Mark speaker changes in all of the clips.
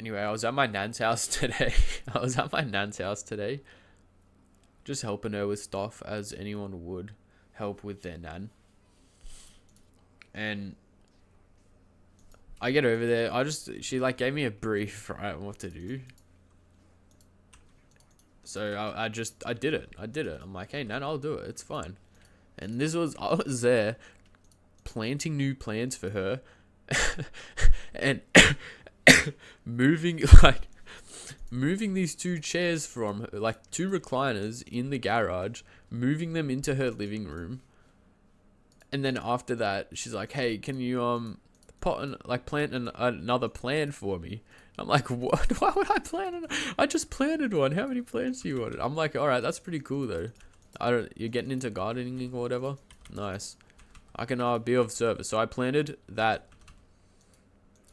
Speaker 1: Anyway, I was at my nan's house today. Just helping her with stuff as anyone would help with their nan. And I get over there. She like gave me a brief, right, on what to do. So I did it. I'm like, hey, nan, I'll do it. It's fine. And I was there planting new plants for her and moving these two chairs from her, like two recliners in the garage, moving them into her living room. And then after that, she's like, hey, can you plant another plant for me? I'm like, what? Why would I plant I just planted one. How many plants do you want? I'm like, all right, that's pretty cool though. You're getting into gardening or whatever. Nice. I can be of service. So I planted that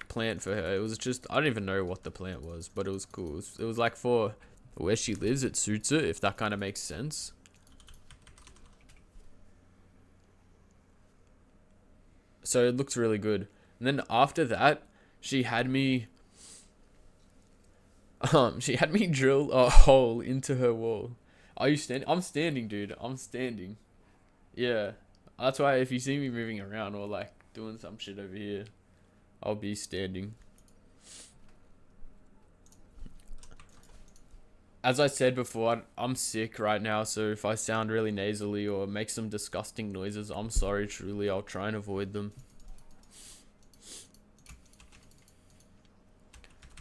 Speaker 1: plant for her. It was just, I don't even know what the plant was, but it was cool. It was like for where she lives. It suits her, if that kind of makes sense. So it looks really good. And then after that, she had me drill a hole into her wall. Are you standing? I'm standing, dude. I'm standing. Yeah. That's why if you see me moving around or like doing some shit over here, I'll be standing. As I said before, I'm sick right now, so if I sound really nasally or make some disgusting noises, I'm sorry, truly. I'll try and avoid them.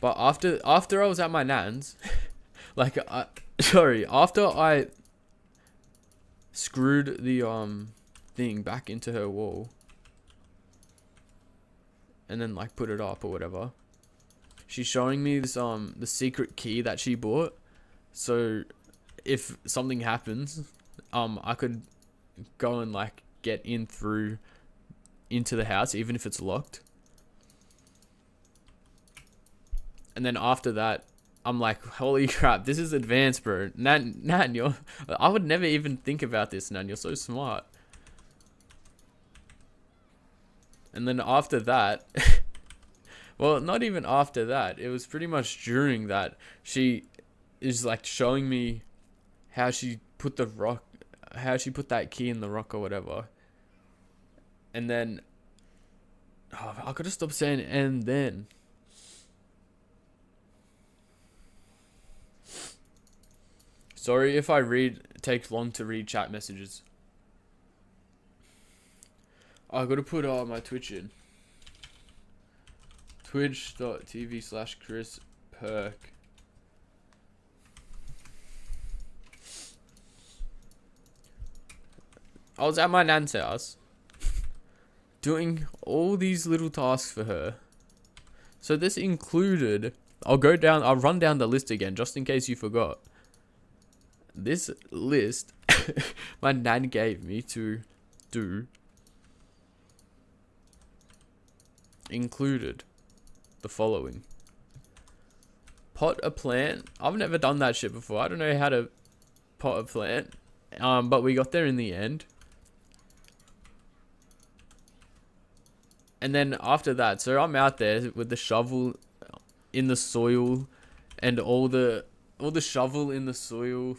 Speaker 1: But after I was at my nan's, after I screwed the thing back into her wall and then like put it up or whatever, she's showing me this the secret key that she bought. So if something happens, I could go and like get into the house even if it's locked. And then after that, I'm like, holy crap, this is advanced, bro. Nan, I would never even think about this, Nan. You're so smart. And then after that, well, not even after that. It was pretty much during that. She is like showing me how she put that key in the rock or whatever. And then, I gotta stop saying and then. Sorry if takes long to read chat messages. I gotta put my Twitch in. Twitch.tv/Chris Perk. I was at my nan's house doing all these little tasks for her. So this included, I'll run down the list again just in case you forgot. This list my nan gave me to do included the following: pot a plant. I've never done that shit before. I don't know how to pot a plant, but we got there in the end. And then after that, so I'm out there with the shovel in the soil and all the shovel in the soil,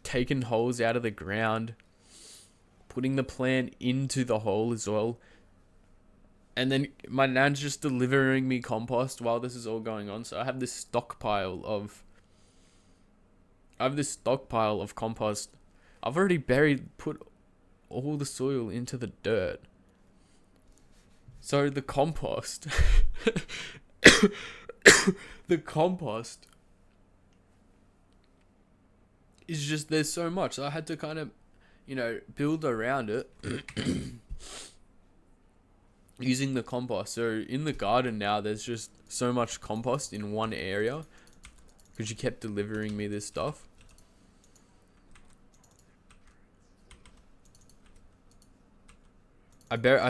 Speaker 1: taking holes out of the ground, putting the plant into the hole as well. And then my nan's just delivering me compost while this is all going on. So I have this stockpile of compost. I've already put all the soil into the dirt. So the compost, is just, there's so much. So I had to kind of, build around it using the compost. So in the garden now, there's just so much compost in one area because she kept delivering me this stuff.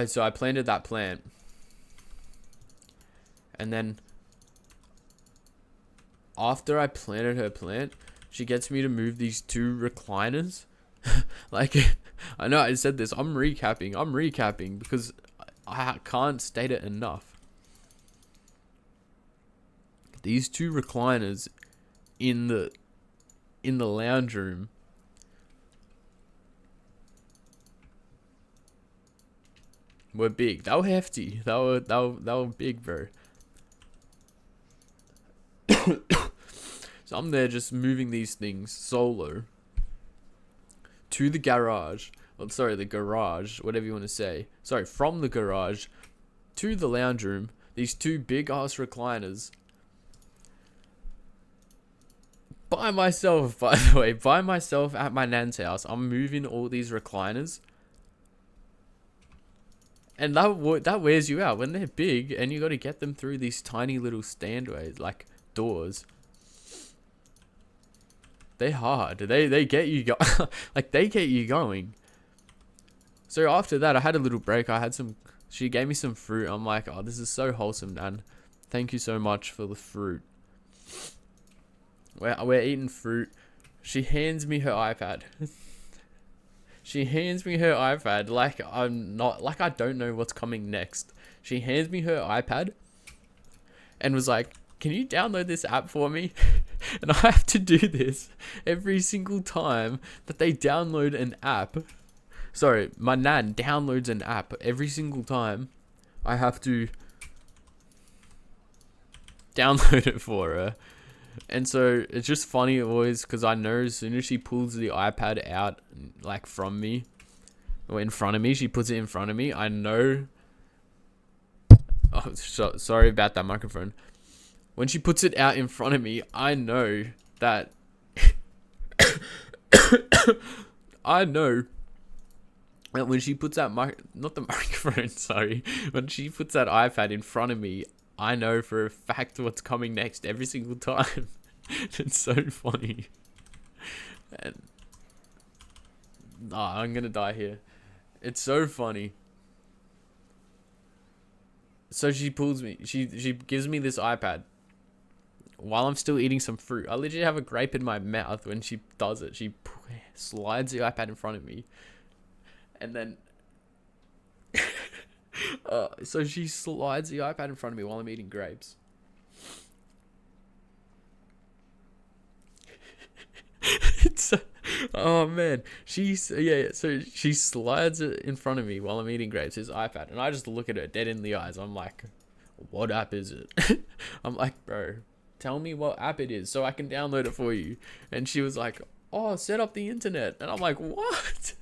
Speaker 1: So I planted that plant, and then after I planted her plant, she gets me to move these two recliners. Like, I know I said this, I'm recapping because I can't state it enough. these two recliners in the lounge room were big. They were hefty. They were big, bro. So I'm there just moving these things solo to the garage. Well, sorry, the garage, whatever you want to say. Sorry, from the garage to the lounge room. These two big ass recliners. By myself, by the way. By myself at my nan's house. I'm moving all these recliners. And that wears you out. When they're big and you got to get them through these tiny little standways, like doors. They're hard. They get you like they get you going. So after that, I had a little break. She gave me some fruit. I'm like, oh, this is so wholesome, Nan. Thank you so much for the fruit. We're eating fruit. She hands me her iPad. She hands me her iPad like I don't know what's coming next. She hands me her iPad and was like, can you download this app for me? And I have to do this every single time that they download an app. Sorry, my nan downloads an app every single time. I have to download it for her. And so it's just funny always because I know as soon as she pulls the iPad out like from me or in front of me, she puts it in front of me. I know. Oh, sorry about that microphone. When she puts it out in front of me, I know that when she puts that not the microphone, sorry. When she puts that iPad in front of me, I know for a fact what's coming next every single time. It's so funny. And I'm gonna die here. It's so funny. So she pulls me. She gives me this iPad while I'm still eating some fruit. I literally have a grape in my mouth when she does it. She slides the iPad in front of me. And then so she slides the iPad in front of me while I'm eating grapes. Oh man, so she slides it in front of me while I'm eating grapes, his iPad, and I just look at her dead in the eyes. I'm like, what app is it? I'm like, bro, tell me what app it is so I can download it for you. And she was like, oh, set up the internet. And I'm like, what?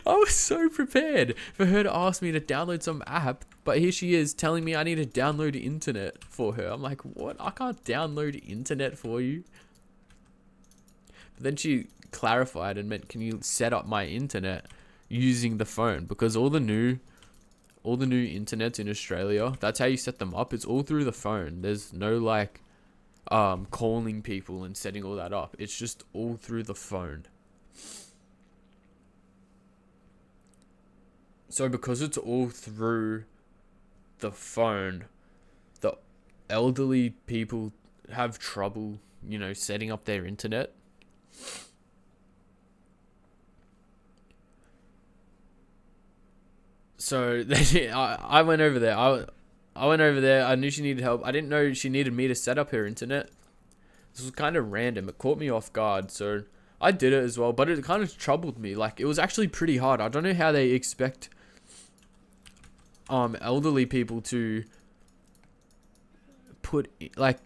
Speaker 1: I was so prepared for her to ask me to download some app, but here she is telling me I need to download the internet for her. I'm like, what? I can't download the internet for you. But then she clarified and meant, can you set up my internet using the phone? Because all the new internets in Australia, that's how you set them up. It's all through the phone. There's no like calling people and setting all that up. It's just all through the phone. So because it's all through the phone, the elderly people have trouble, setting up their internet. So I went over there. I went over there. I knew she needed help. I didn't know she needed me to set up her internet. This was kind of random. It caught me off guard. So I did it as well. But it kind of troubled me. Like, it was actually pretty hard. I don't know how they expect elderly people to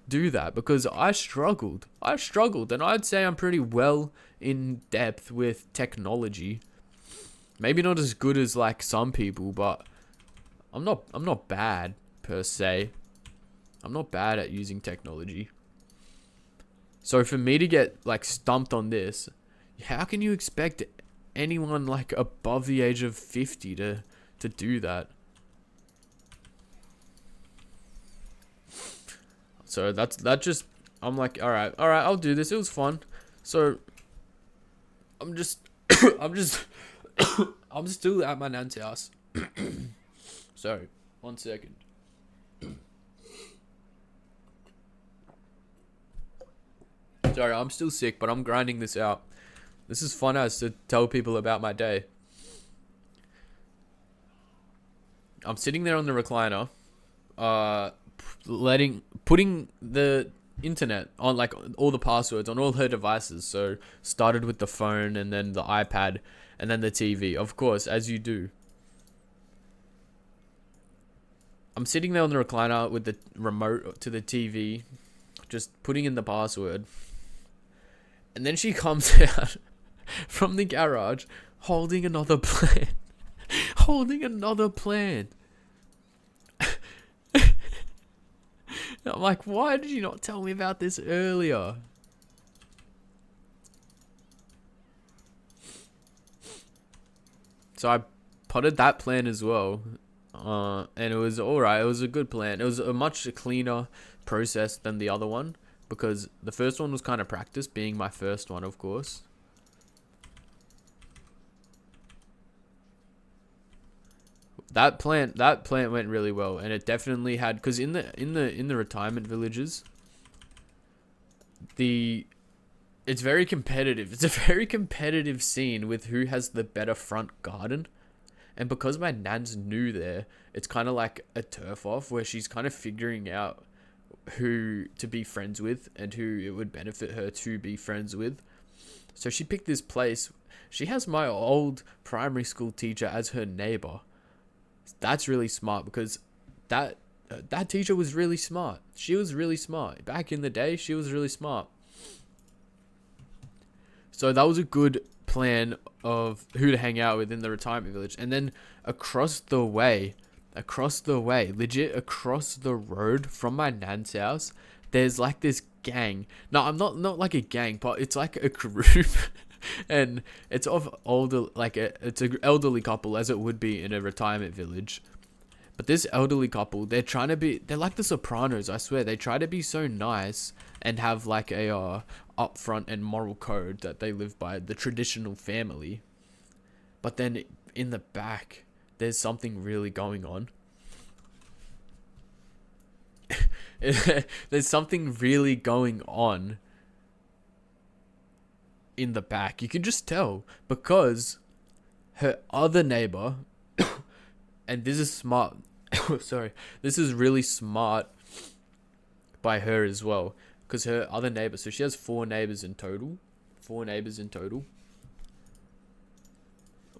Speaker 1: do that, because I struggled, and I'd say I'm pretty well in depth with technology. Maybe not as good as like some people, but I'm not bad per se. I'm not bad at using technology. So for me to get like stumped on this, how can you expect anyone like above the age of 50 to do that? So I'm like, all right, I'll do this. It was fun. So I'm still at my nan's house. Sorry, 1 second. Sorry, I'm still sick, but I'm grinding this out. This is fun as to tell people about my day. I'm sitting there on the recliner, putting the internet on, like all the passwords on all her devices. So started with the phone and then the iPad and then the TV, of course, as you do. I'm sitting there on the recliner with the remote to the TV, just putting in the password. And then she comes out from the garage holding another plant. Holding another plant. I'm like, why did you not tell me about this earlier? So I potted that plant as well. And it was alright. It was a good plant. It was a much cleaner process than the other one, because the first one was kind of practice, being my first one, of course. That plant went really well, and it definitely had, because in the retirement villages, it's very competitive. It's a very competitive scene with who has the better front garden. And because my nan's new there, it's kind of like a turf off where she's kind of figuring out who to be friends with and who it would benefit her to be friends with. So she picked this place. She has my old primary school teacher as her neighbor. That's really smart, because that teacher was really smart. She was really smart. Back in the day, she was really smart. So that was a good plan of who to hang out with in the retirement village. And then across the way, legit across the road from my nan's house, there's like this gang. No, I'm not like a gang, but it's like a group. And it's of older, like it's an elderly couple, as it would be in a retirement village. But this elderly couple, they're like the Sopranos, I swear. They try to be so nice and have like a upfront and moral code that they live by, the traditional family. But then in the back, there's something really going on. There's something really going on in the back. You can just tell, because her other neighbor, and this is smart, sorry, this is really smart by her as well, because her other neighbor, so she has four neighbors in total.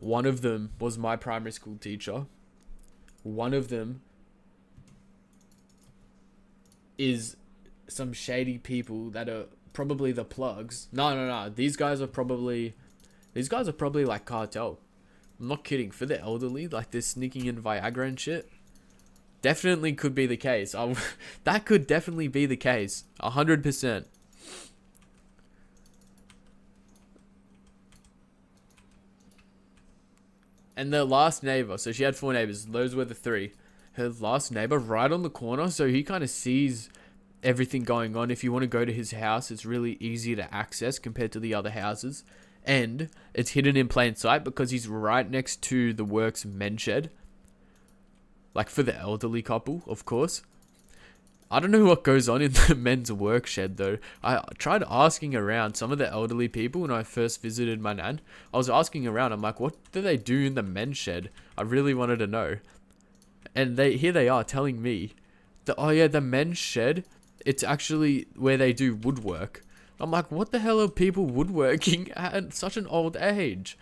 Speaker 1: One of them was my primary school teacher. One of them is some shady people that are probably the plugs. No. These guys are probably like cartel. I'm not kidding. For the elderly, like they're sneaking in Viagra and shit. Definitely could be the case. That could definitely be the case. 100%. And the last neighbor, so she had four neighbors. Those were the three. Her last neighbor right on the corner, so he kind of sees everything going on. If you want to go to his house, it's really easy to access compared to the other houses. And it's hidden in plain sight because he's right next to the works men's shed. Like for the elderly couple, of course. I don't know what goes on in the men's work shed though. I tried asking around some of the elderly people when I first visited my nan. I was asking around, I'm like, what do they do in the men's shed? I really wanted to know. And here they are telling me that, oh yeah, the men's shed, it's actually where they do woodwork. I'm like, what the hell are people woodworking at such an old age?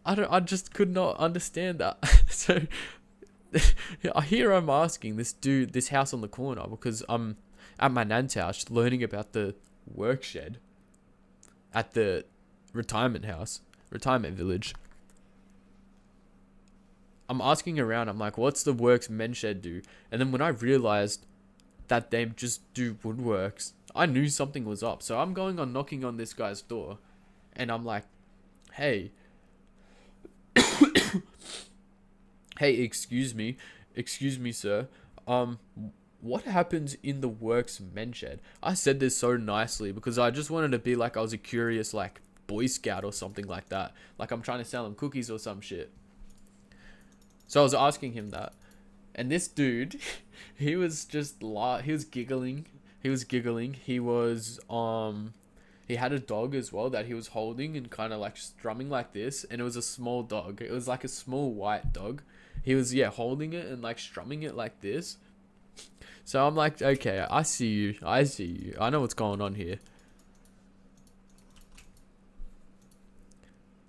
Speaker 1: I just could not understand that. So here I'm asking this house on the corner, because I'm at my nan's house learning about the work shed at the retirement village. I'm asking around, I'm like, what's the works men's shed do? And then when I realized that they just do woodworks, I knew something was up. So I'm going on knocking on this guy's door, and I'm like, hey, hey, excuse me, sir. What happens in the works men's shed? I said this so nicely because I just wanted to be like I was a curious, like, Boy Scout or something like that. Like I'm trying to sell him cookies or some shit. So I was asking him that. And this dude, he was just he was giggling. He had a dog as well that he was holding and kind of like strumming like this, and it was a small dog. It was like a small white dog. He was holding it and like strumming it like this. So I'm like, okay, I see you. I see you. I know what's going on here.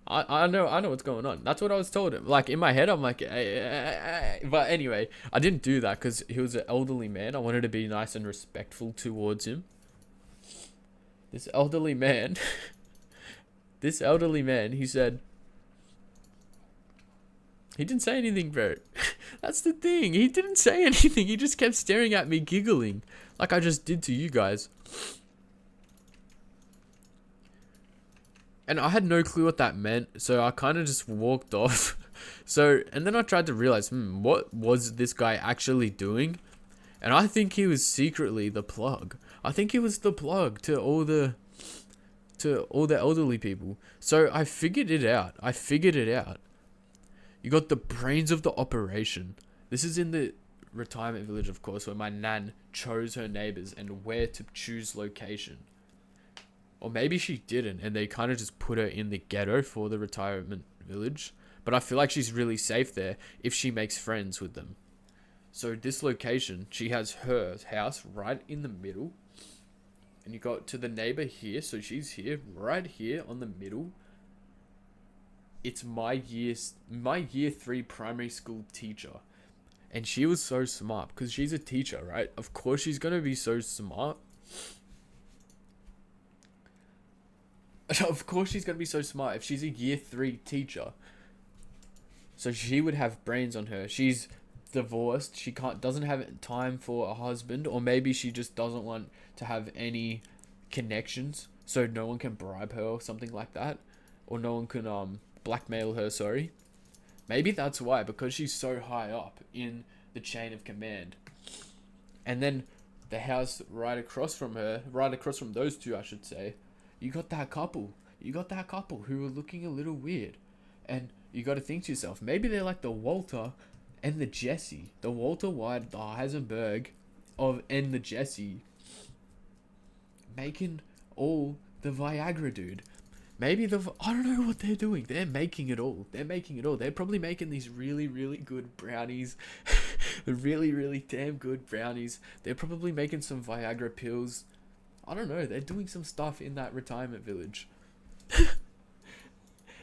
Speaker 1: I know what's going on. That's what I was told. Like in my head, I'm like, but anyway, I didn't do that because he was an elderly man. I wanted to be nice and respectful towards him. This elderly man, he said, he didn't say anything, bro. That's the thing. He didn't say anything. He just kept staring at me, giggling, like I just did to you guys. And I had no clue what that meant, so I kind of just walked off. And then I tried to realize, what was this guy actually doing? And I think he was secretly the plug. I think he was the plug to all the elderly people. So I figured it out. You got the brains of the operation. This is in the retirement village, of course, where my nan chose her neighbors and where to choose location. Or maybe she didn't, and they kind of just put her in the ghetto for the retirement village. But I feel like she's really safe there if she makes friends with them. So this location, she has her house right in the middle. And you got to the neighbor here, so she's here, right here on the middle. It's my year 3 primary school teacher. And she was so smart, because she's a teacher, right? Of course she's going to be so smart. Of course she's going to be so smart if she's a year 3 teacher. So she would have brains on her. She's divorced. She doesn't have time for a husband, or maybe she just doesn't want to have any connections, so no one can bribe her or something like that, or no one can blackmail her, sorry. Maybe that's why, because she's so high up in the chain of command. And then the house right across from those two, I should say, you got that couple who were looking a little weird. And you got to think to yourself, maybe they're like the Walter and the Jesse. The Walter White, the Heisenberg and the Jesse. Making all the Viagra, dude. Maybe I don't know what they're doing. They're making it all. They're probably making these really, really good brownies. really, really damn good brownies. They're probably making some Viagra pills. I don't know. They're doing some stuff in that retirement village.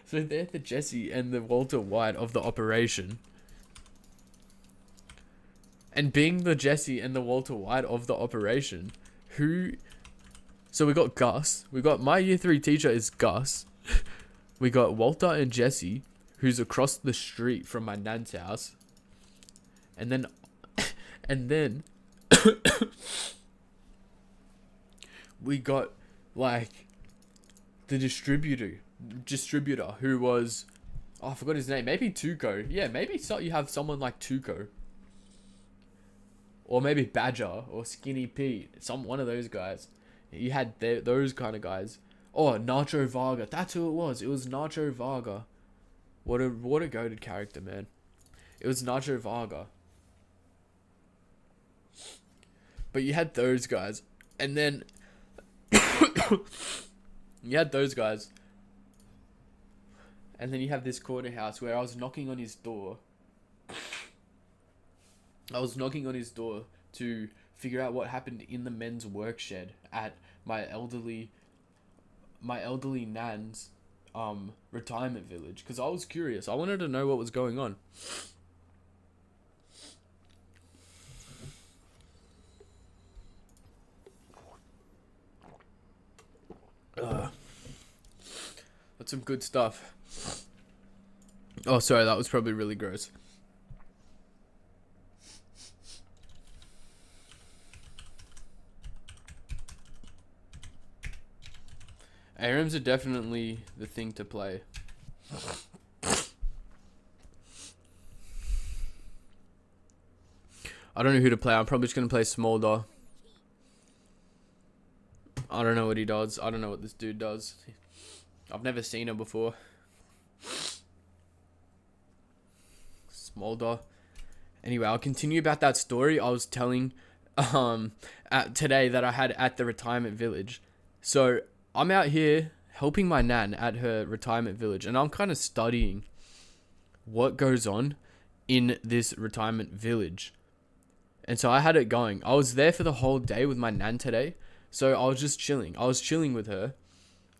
Speaker 1: So they're the Jesse and the Walter White of the operation. And being the Jesse and the Walter White of the operation, so we got Gus. We got my year 3 teacher is Gus. We got Walter and Jesse, who's across the street from my nan's house. And then we got like the distributor who was, I forgot his name. Maybe Tuco. Yeah, maybe you have someone like Tuco. Or maybe Badger or Skinny Pete. One of those guys. You had those kind of guys. Oh, Nacho Varga. That's who it was. It was Nacho Varga. What a goated character, man. It was Nacho Varga. But you had those guys. And then you had those guys. And then you have this corner house where I was knocking on his door. To figure out what happened in the men's work shed at my elderly nan's retirement village, because I was curious. I wanted to know what was going on. That's some good stuff. Oh, sorry, that was probably really gross. ARMs are definitely the thing to play. I don't know who to play. I'm probably just going to play Smolder. I don't know what he does. I don't know what this dude does. I've never seen her before. Smolder. Anyway, I'll continue about that story I was telling today that I had at the retirement village. So I'm out here helping my nan at her retirement village, and I'm kind of studying what goes on in this retirement village. And so I had it going. I was there for the whole day with my nan today. So I was just chilling. I was chilling with her.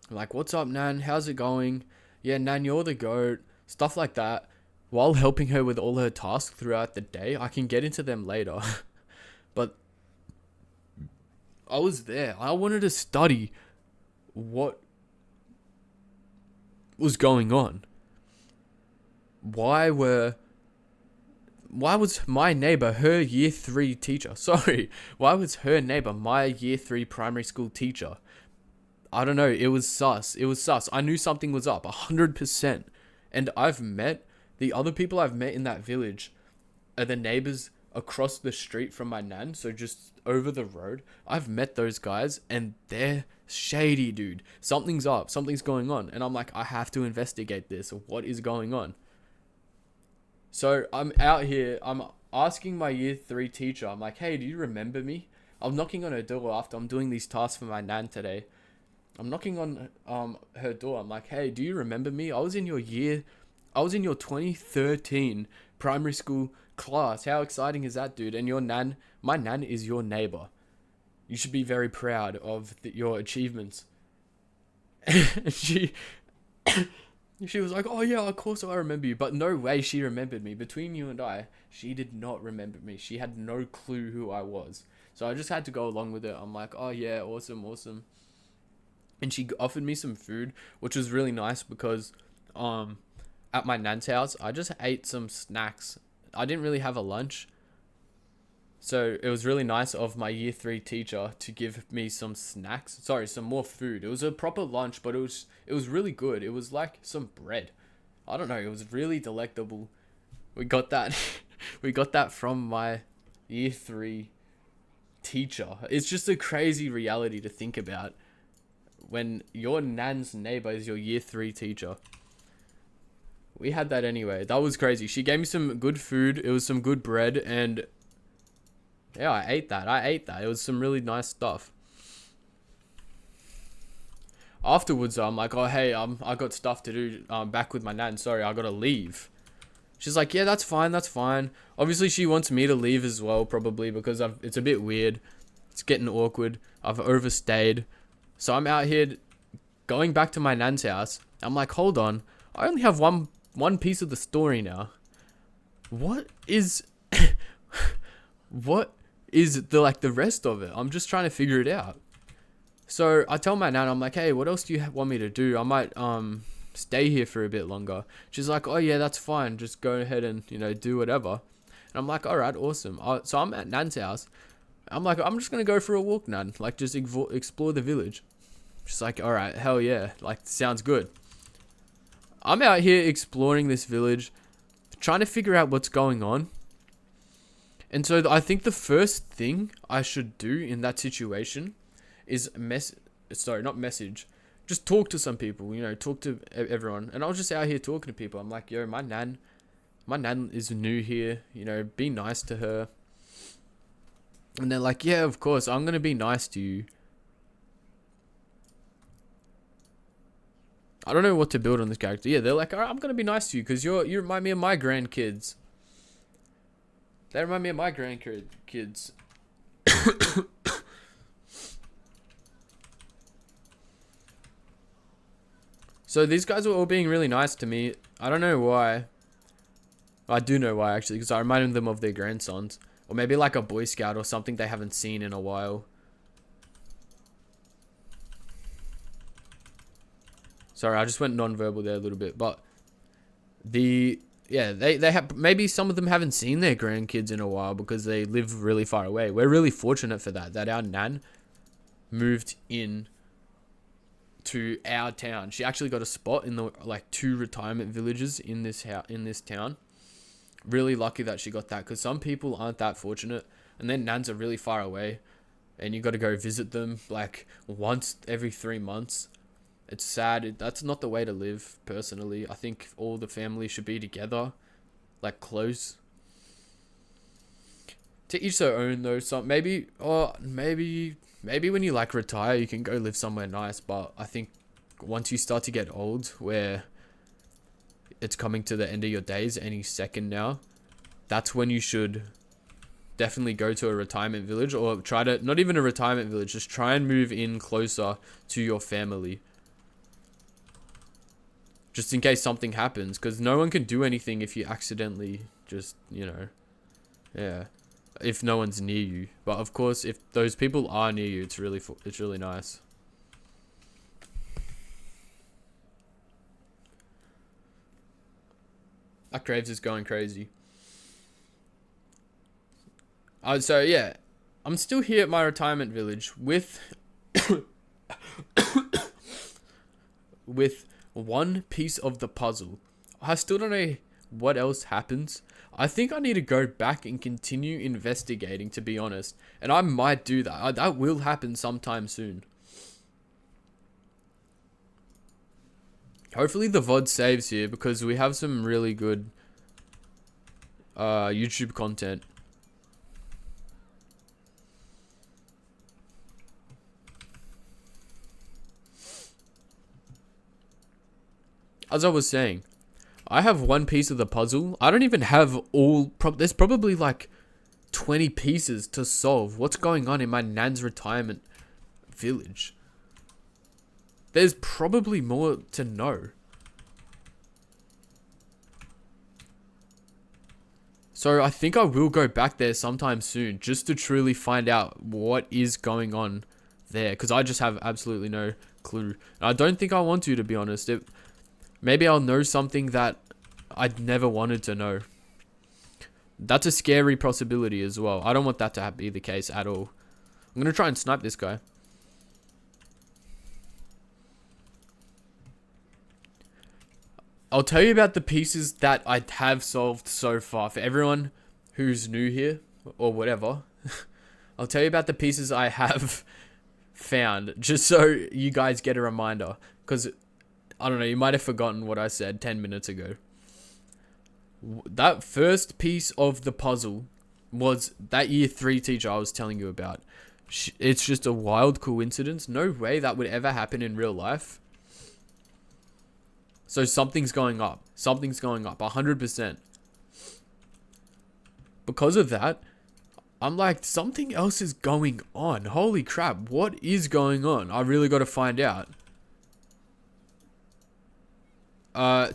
Speaker 1: I'm like, what's up, nan? How's it going? Yeah, nan, you're the goat. Stuff like that. While helping her with all her tasks throughout the day. I can get into them later. But I was there. I wanted to study what was going on. Why was my neighbor her year 3 teacher? Sorry. Why was her neighbor my year 3 primary school teacher? I don't know. It was sus. It was sus. I knew something was up. 100%. And the other people I've met in that village are the neighbors across the street from my nan. So just over the road. I've met those guys and they're shady, dude. Something's up. Something's going on. And I'm like, I have to investigate this. What is going on? So I'm out here. I'm asking my year 3 teacher. I'm like, hey, do you remember me? I'm knocking on her door after I'm doing these tasks for my nan today. I'm knocking on her door. I'm like, hey, do you remember me? I was in your 2013 primary school class. How exciting is that, dude? And my nan is your neighbor. You should be very proud of your achievements. And she was like, oh yeah, of course I remember you. But no way she remembered me. Between you and I, she did not remember me. She had no clue who I was. So I just had to go along with it. I'm like, oh yeah, awesome. And she offered me some food, which was really nice because at my nan's house, I just ate some snacks. I didn't really have a lunch. So it was really nice of my year 3 teacher to give me some snacks. Sorry, some more food. It was a proper lunch, but it was really good. It was like some bread. I don't know. It was really delectable. We got that. We got that from my year 3 teacher. It's just a crazy reality to think about when your nan's neighbor is your year 3 teacher. We had that anyway. That was crazy. She gave me some good food. It was some good bread and yeah, I ate that. It was some really nice stuff. Afterwards, I'm like, oh, hey, I got stuff to do back with my nan. Sorry, I got to leave. She's like, yeah, that's fine. Obviously, she wants me to leave as well, probably, because it's a bit weird. It's getting awkward. I've overstayed. So I'm out here going back to my nan's house. I'm like, hold on. I only have one piece of the story now. What is the rest of it? I'm just trying to figure it out. So I tell my nan, I'm like, hey, what else do you want me to do? I might stay here for a bit longer. She's like, oh yeah, that's fine. Just go ahead and do whatever. And I'm like, all right, awesome. So I'm at nan's house. I'm like, I'm just gonna go for a walk, nan. Like just explore the village. She's like, all right, hell yeah. Like sounds good. I'm out here exploring this village, trying to figure out what's going on. And so I think the first thing I should do in that situation is just talk to some people, talk to everyone. And I was just out here talking to people. I'm like, yo, my nan is new here, be nice to her. And they're like, yeah, of course, I'm going to be nice to you. I don't know what to build on this character. Yeah, they're like, all right, I'm going to be nice to you because you remind me of my grandkids. They remind me of my grandkids. So these guys were all being really nice to me. I don't know why. I do know why, actually, because I reminded them of their grandsons. Or maybe like a Boy Scout or something they haven't seen in a while. Sorry, I just went non-verbal there a little bit. But they have, maybe some of them haven't seen their grandkids in a while because they live really far away. We're really fortunate for that our nan moved in to our town. She actually got a spot in the 2 retirement villages in this town. Really lucky that she got that because some people aren't that fortunate and their nans are really far away and you got to go visit them like once every 3 months. It's sad. That's not the way to live, personally. I think all the family should be together, like close. To each their own, though. So maybe when you retire, you can go live somewhere nice. But I think once you start to get old, where it's coming to the end of your days any second now, that's when you should definitely go to a retirement village, or try to, not even a retirement village, just try and move in closer to your family. Just in case something happens, because no one can do anything if you accidentally just, you know, yeah, if no one's near you. But of course, if those people are near you, it's really nice. That Graves is going crazy. So yeah, I'm still here at my retirement village with with one piece of the puzzle. I still don't know what else happens. I think I need to go back and continue investigating, to be honest. And I might do that. That will happen sometime soon. Hopefully the VOD saves here, because we have some really good YouTube content. As I was saying, I have one piece of the puzzle. I don't even have all... There's probably like 20 pieces to solve. What's going on in my nan's retirement village? There's probably more to know. So I think I will go back there sometime soon, just to truly find out what is going on there. Because I just have absolutely no clue. I don't think I want to be honest. Maybe I'll know something that I'd never wanted to know. That's a scary possibility as well. I don't want that to be the case at all. I'm going to try and snipe this guy. I'll tell you about the pieces that I have solved so far. For everyone who's new here, or whatever, I'll tell you about the pieces I have found, just so you guys get a reminder. Because, I don't know, you might have forgotten what I said 10 minutes ago. That first piece of the puzzle was that year 3 teacher I was telling you about. It's just a wild coincidence. No way that would ever happen in real life. So something's going up. Something's going up. 100%. Because of that, I'm like, something else is going on. Holy crap. What is going on? I really got to find out.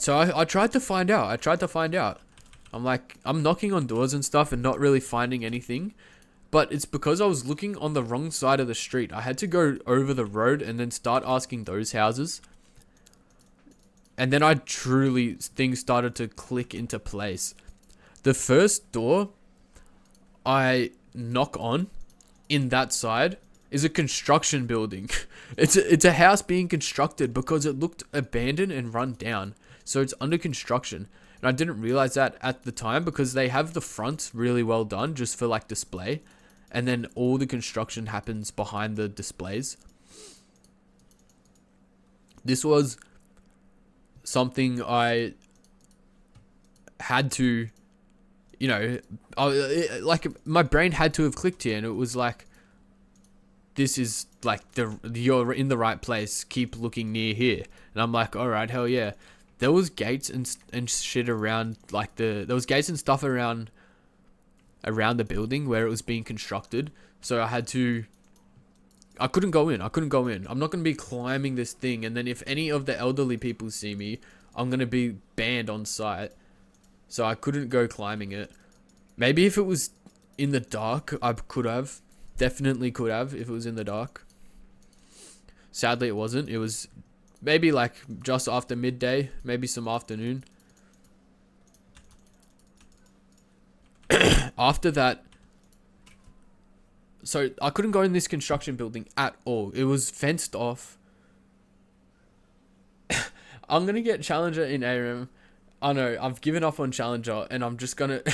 Speaker 1: So I tried to find out. I'm like, I'm knocking on doors and stuff and not really finding anything. But it's because I was looking on the wrong side of the street. I had to go over the road and then start asking those houses. And then things started to click into place. The first door I knock on in that side is a construction building. It's a house being constructed because it looked abandoned and run down. So it's under construction. And I didn't realize that at the time because they have the front really well done just for like display. And then all the construction happens behind the displays. This was something I had to, you know, like my brain had to have clicked here, and it was like, this is like you're in the right place. Keep looking near here, and I'm like, all right, hell yeah. There was gates and shit around, like there was gates and stuff around the building where it was being constructed. So I couldn't go in. I'm not going to be climbing this thing. And then if any of the elderly people see me, I'm going to be banned on site. So I couldn't go climbing it. Maybe if it was in the dark, I could have. Definitely could have if it was in the dark. Sadly, it wasn't. It was maybe like just after midday. Maybe some afternoon. After that, so I couldn't go in this construction building at all. It was fenced off. I'm going to get Challenger in ARM. I know, I've given up on Challenger and I'm just going to...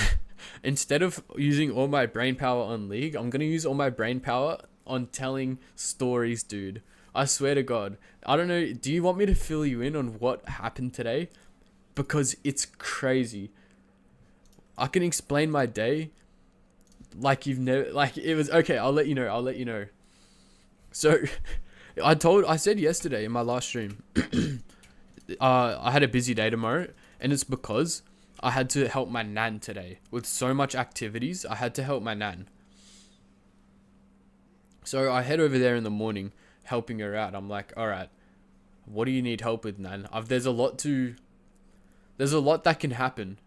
Speaker 1: Instead of using all my brain power on League, I'm going to use all my brain power on telling stories, dude. I swear to God. I don't know, do you want me to fill you in on what happened today? Because it's crazy. I can explain my day like you've never, like it was, okay, I'll let you know. So, I said yesterday in my last stream, I had a busy day tomorrow, and it's because I had to help my nan today. With so much activities, I had to help my nan. So I head over there in the morning, helping her out. I'm like, all right, what do you need help with, nan? There's a lot that can happen.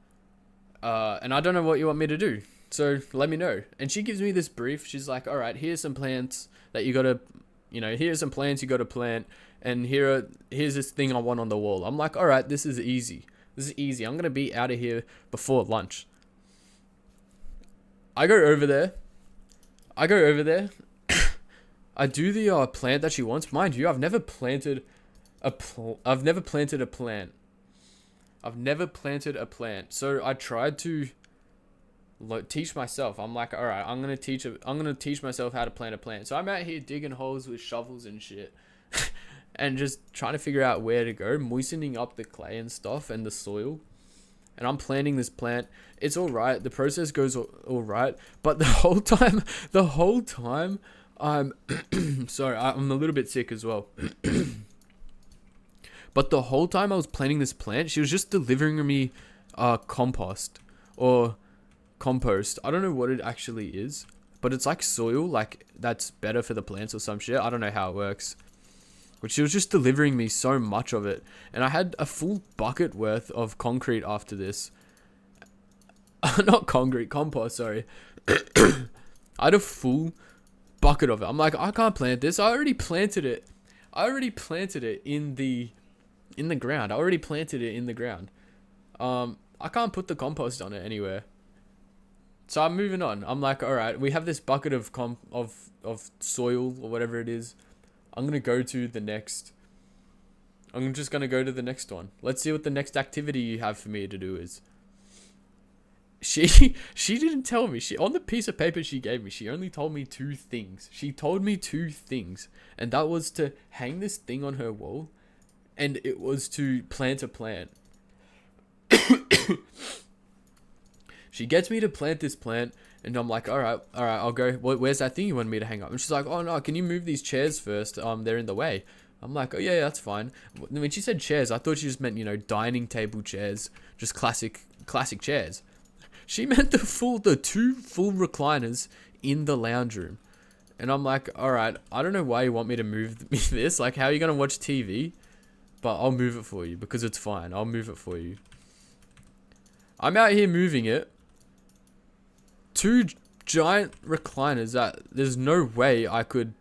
Speaker 1: And I don't know what you want me to do. So let me know. And she gives me this brief. She's like, all right, here's some plants that you gotta, here's some plants you gotta plant. And here's this thing I want on the wall. I'm like, all right, this is easy. This is easy. I'm going to be out of here before lunch. I go over there. I do the plant that she wants. Mind you, I've never planted a plant. I've never planted a plant. So I tried to teach myself. I'm like, all right, I'm going to teach myself how to plant a plant. So I'm out here digging holes with shovels and shit. And just trying to figure out where to go, moistening up the clay and stuff and the soil. And I'm planting this plant. It's all right. The process goes all right. But the whole time, I'm sorry, I'm a little bit sick as well. But the whole time I was planting this plant, she was just delivering me compost or compost. I don't know what it actually is, but it's like soil, like that's better for the plants or some shit. I don't know how it works. But she was just delivering me so much of it. And I had a full bucket worth of concrete after this. Not concrete, compost, sorry. I had a full bucket of it. I'm like, I can't plant this. I already planted it in the ground. I can't put the compost on it anywhere. So I'm moving on. I'm like, all right, we have this bucket of soil or whatever it is. I'm just going to go to the next one. Let's see what the next activity you have for me to do is. She didn't tell me. On the piece of paper she gave me, she only told me two things. And that was to hang this thing on her wall, and it was to plant a plant. She gets me to plant this plant, and I'm like, all right, I'll go. Where's that thing you wanted me to hang up? And she's like, oh no, can you move these chairs first? They're in the way. I'm like, oh yeah, that's fine. When she said chairs, I thought she just meant, dining table chairs, just classic chairs. She meant the two full recliners in the lounge room. And I'm like, all right, I don't know why you want me to move this. Like, how are you going to watch TV? But I'll move it for you because it's fine. I'll move it for you. I'm out here moving it. Two giant recliners that there's no way I could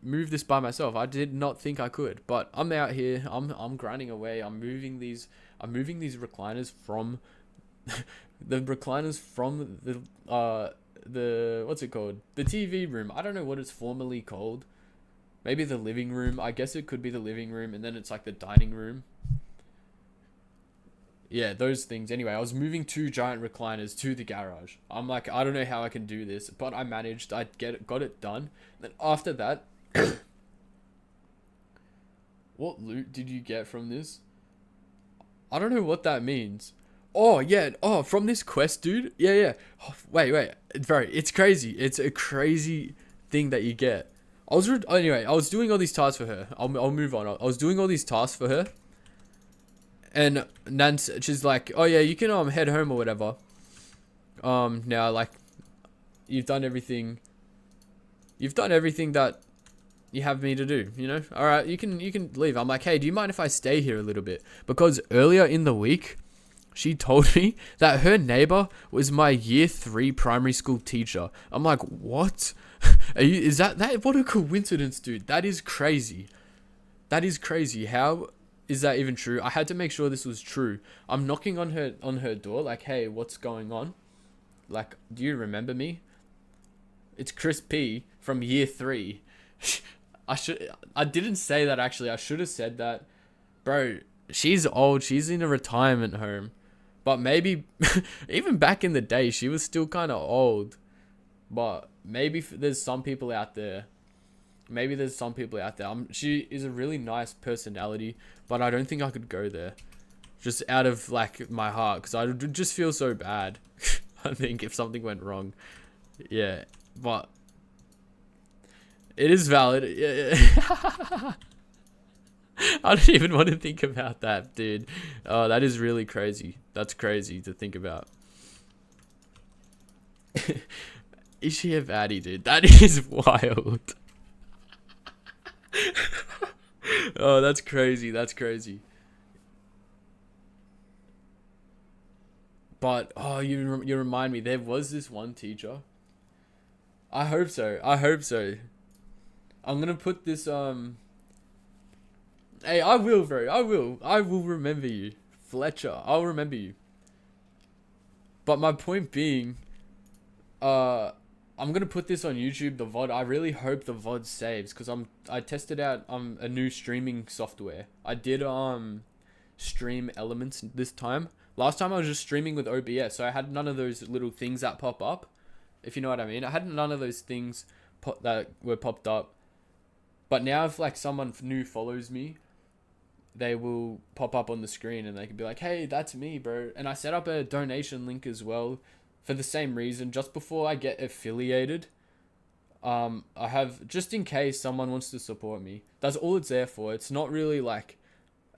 Speaker 1: move this by myself. I did not think I could, but I'm out here. I'm grinding away. I'm moving these recliners from the what's it called? The TV room. I don't know what it's formally called. Maybe the living room. I guess it could be the living room, and then it's like the dining room. Yeah, those things. Anyway, I was moving two giant recliners to the garage. I'm like, I don't know how I can do this, but I managed. I got it done. Then after that, what loot did you get from this? I don't know what that means. Oh, yeah. Oh, from this quest, dude. Yeah. Oh, wait. It's crazy. It's a crazy thing that you get. I was doing all these tasks for her. I'll move on. I was doing all these tasks for her. And Nance, she's like, oh yeah, you can head home or whatever. Now, like, you've done everything that you have me to do, all right, you can leave. I'm like, hey, do you mind if I stay here a little bit? Because earlier in the week, she told me that her neighbor was my year 3 primary school teacher. I'm like, what? Is that what a coincidence, dude. That is crazy. How is that even true? I had to make sure this was true. I'm knocking on her door like, hey, what's going on? Like, do you remember me? It's Chris P from year 3. I didn't say that actually. I should have said that. Bro, she's old. She's in a retirement home. But maybe, even back in the day, she was still kind of old. But maybe there's some people out there. She is a really nice personality, but I don't think I could go there. Just out of, like, my heart. Because I would just feel so bad, I think, if something went wrong. Yeah, but it is valid. Yeah. I don't even want to think about that, dude. Oh, that is really crazy. That's crazy to think about. Is she a baddie, dude? That is wild. Oh, that's crazy. That's crazy. But oh, you remind me. There was this one teacher. I hope so. I hope so. I'm gonna put this. Hey, I will, bro. I will. I will remember you, Fletcher. I'll remember you. But my point being, uh, I'm gonna put this on YouTube. The VOD. I really hope the VOD saves because I tested out a new streaming software. I did stream Elements this time. Last time I was just streaming with OBS, so I had none of those little things that pop up. If you know what I mean, I had none of those things that were popped up. But now, if like someone new follows me, they will pop up on the screen and they can be like, "Hey, that's me, bro." And I set up a donation link as well, for the same reason. Just before I get affiliated, I have just in case someone wants to support me. That's all it's there for. It's not really like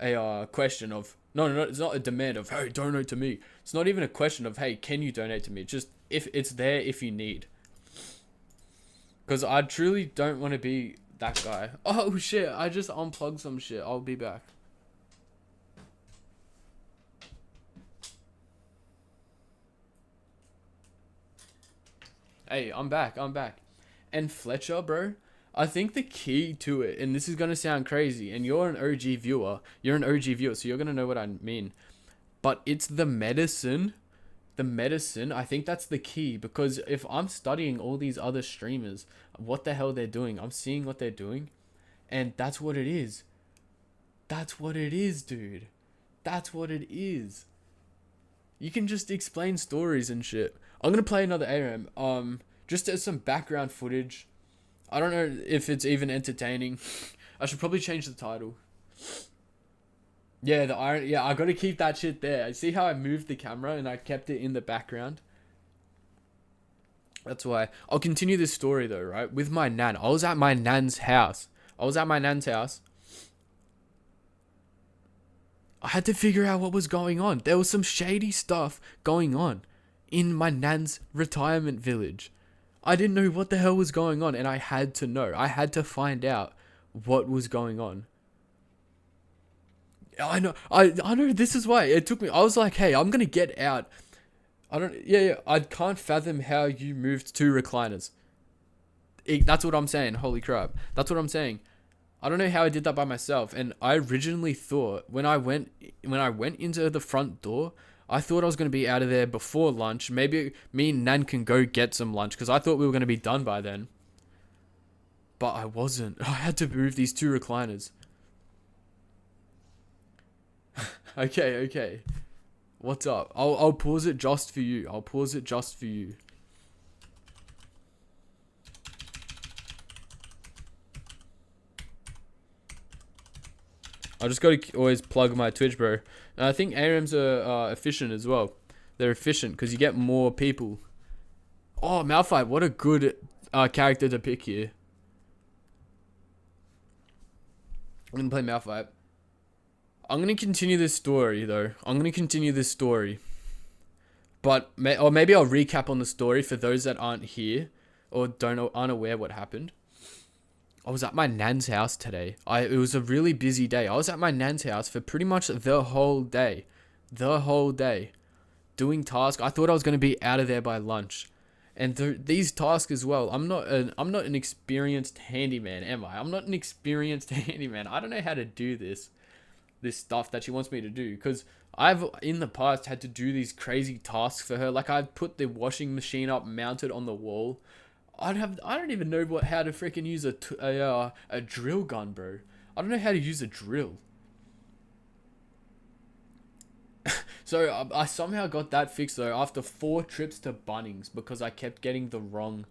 Speaker 1: a question of no. It's not a demand of hey, donate to me. It's not even a question of hey, can you donate to me? Just if it's there if you need. Because I truly don't want to be that guy. Oh shit! I just unplugged some shit. I'll be back. Hey, I'm back. I'm back. And Fletcher, bro, I think the key to it, and this is gonna sound crazy, and you're an OG viewer. You're an OG viewer, so you're gonna know what I mean. But it's the medicine. The medicine, I think that's the key because if I'm studying all these other streamers, what the hell they're doing, I'm seeing what they're doing, and that's what it is. That's what it is, dude. That's what it is. You can just explain stories and shit. I'm gonna play another ARAM, just as some background footage. I don't know if it's even entertaining. I should probably change the title. Yeah, the iron. Yeah, I gotta keep that shit there. See how I moved the camera and I kept it in the background? That's why. I'll continue this story though, right? With my nan. I was at my nan's house. I had to figure out what was going on. There was some shady stuff going on in my nan's retirement village. I didn't know what the hell was going on and I had to know. I had to find out what was going on. I know. I know. This is why it took me. I was like, hey, I'm gonna get out. I don't. Yeah. I can't fathom how you moved two recliners. That's what I'm saying. Holy crap. That's what I'm saying. I don't know how I did that by myself. And I originally thought when I went into the front door, I thought I was gonna be out of there before lunch. Maybe me and Nan can go get some lunch because I thought we were gonna be done by then. But I wasn't. I had to move these two recliners. Okay. What's up? I'll pause it just for you. I'll pause it just for you. I just gotta always plug my Twitch, bro. And I think ARAMs are efficient as well. They're efficient because you get more people. Oh, Malphite, what a good character to pick here. I'm gonna play Malphite. I'm gonna continue this story though. But maybe I'll recap on the story for those that aren't here or aren't aware what happened. I was at my nan's house today. It was a really busy day. I was at my nan's house for pretty much the whole day. Doing tasks. I thought I was going to be out of there by lunch. And these tasks as well. I'm not an experienced handyman, am I? I'm not an experienced handyman. I don't know how to do this stuff that she wants me to do because I've in the past had to do these crazy tasks for her. Like I've put the washing machine up mounted on the wall. I don't even know how to freaking use a drill gun, bro. I don't know how to use a drill. So I somehow got that fixed though after 4 trips to Bunnings because I kept getting the wrong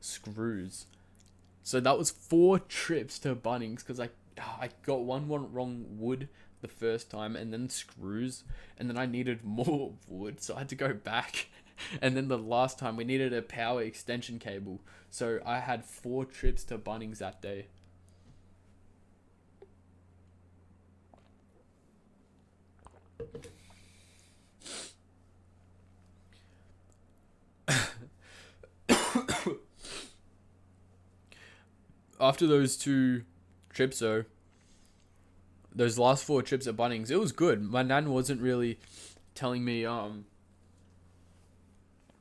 Speaker 1: screws. So that was 4 trips to Bunnings because I got one wrong wood the first time and then screws and then I needed more wood so I had to go back. And then the last time we needed a power extension cable. So I had 4 trips to Bunnings that day. After those 2 trips though, those last 4 trips at Bunnings, it was good. My nan wasn't really telling me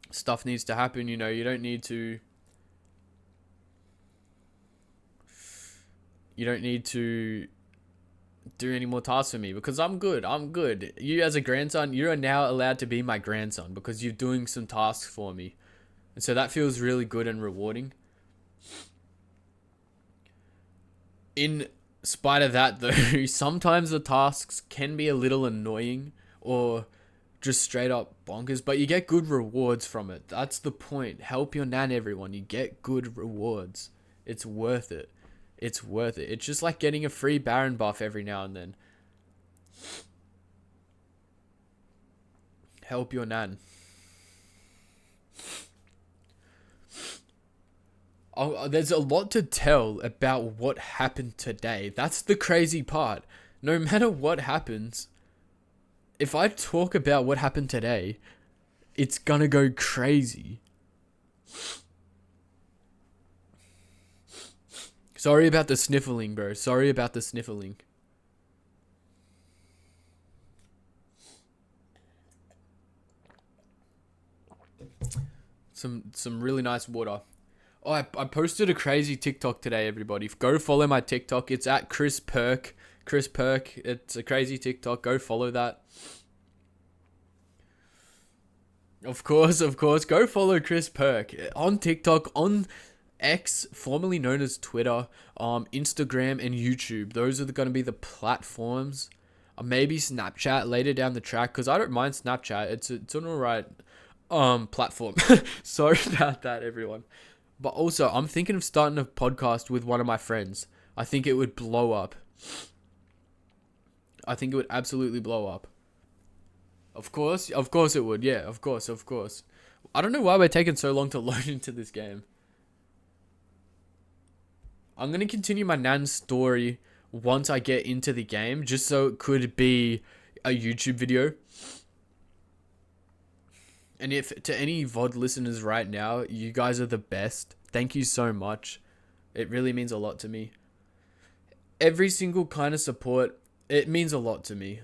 Speaker 1: stuff needs to happen, you know, you don't need to do any more tasks for me because I'm good. I'm good. You as a grandson, you are now allowed to be my grandson because you're doing some tasks for me. And so that feels really good and rewarding. In spite of that though, sometimes the tasks can be a little annoying or just straight up bonkers, but you get good rewards from it. That's the point. Help your nan, everyone. You get good rewards. It's worth it. It's worth it. It's just like getting a free Baron buff every now and then. Help your nan. Oh, there's a lot to tell about what happened today. That's the crazy part. No matter what happens, if I talk about what happened today, it's gonna go crazy. Sorry about the sniffling, bro. Sorry about the sniffling. Some really nice water. Oh, I posted a crazy TikTok today, everybody. Go follow my TikTok. It's at Chris Perk. Chris Perk. It's a crazy TikTok. Go follow that. Of course. Go follow Chris Perk on TikTok, on X, formerly known as Twitter, Instagram, and YouTube. Those are going to be the platforms. Maybe Snapchat later down the track, because I don't mind Snapchat. It's an alright platform. Sorry about that, everyone. But also, I'm thinking of starting a podcast with one of my friends. I think it would blow up. I think it would absolutely blow up. Of course it would. Yeah, of course. I don't know why we're taking so long to load into this game. I'm going to continue my nan's story once I get into the game, just so it could be a YouTube video. And if to any VOD listeners right now, you guys are the best. Thank you so much. It really means a lot to me. Every single kind of support, it means a lot to me.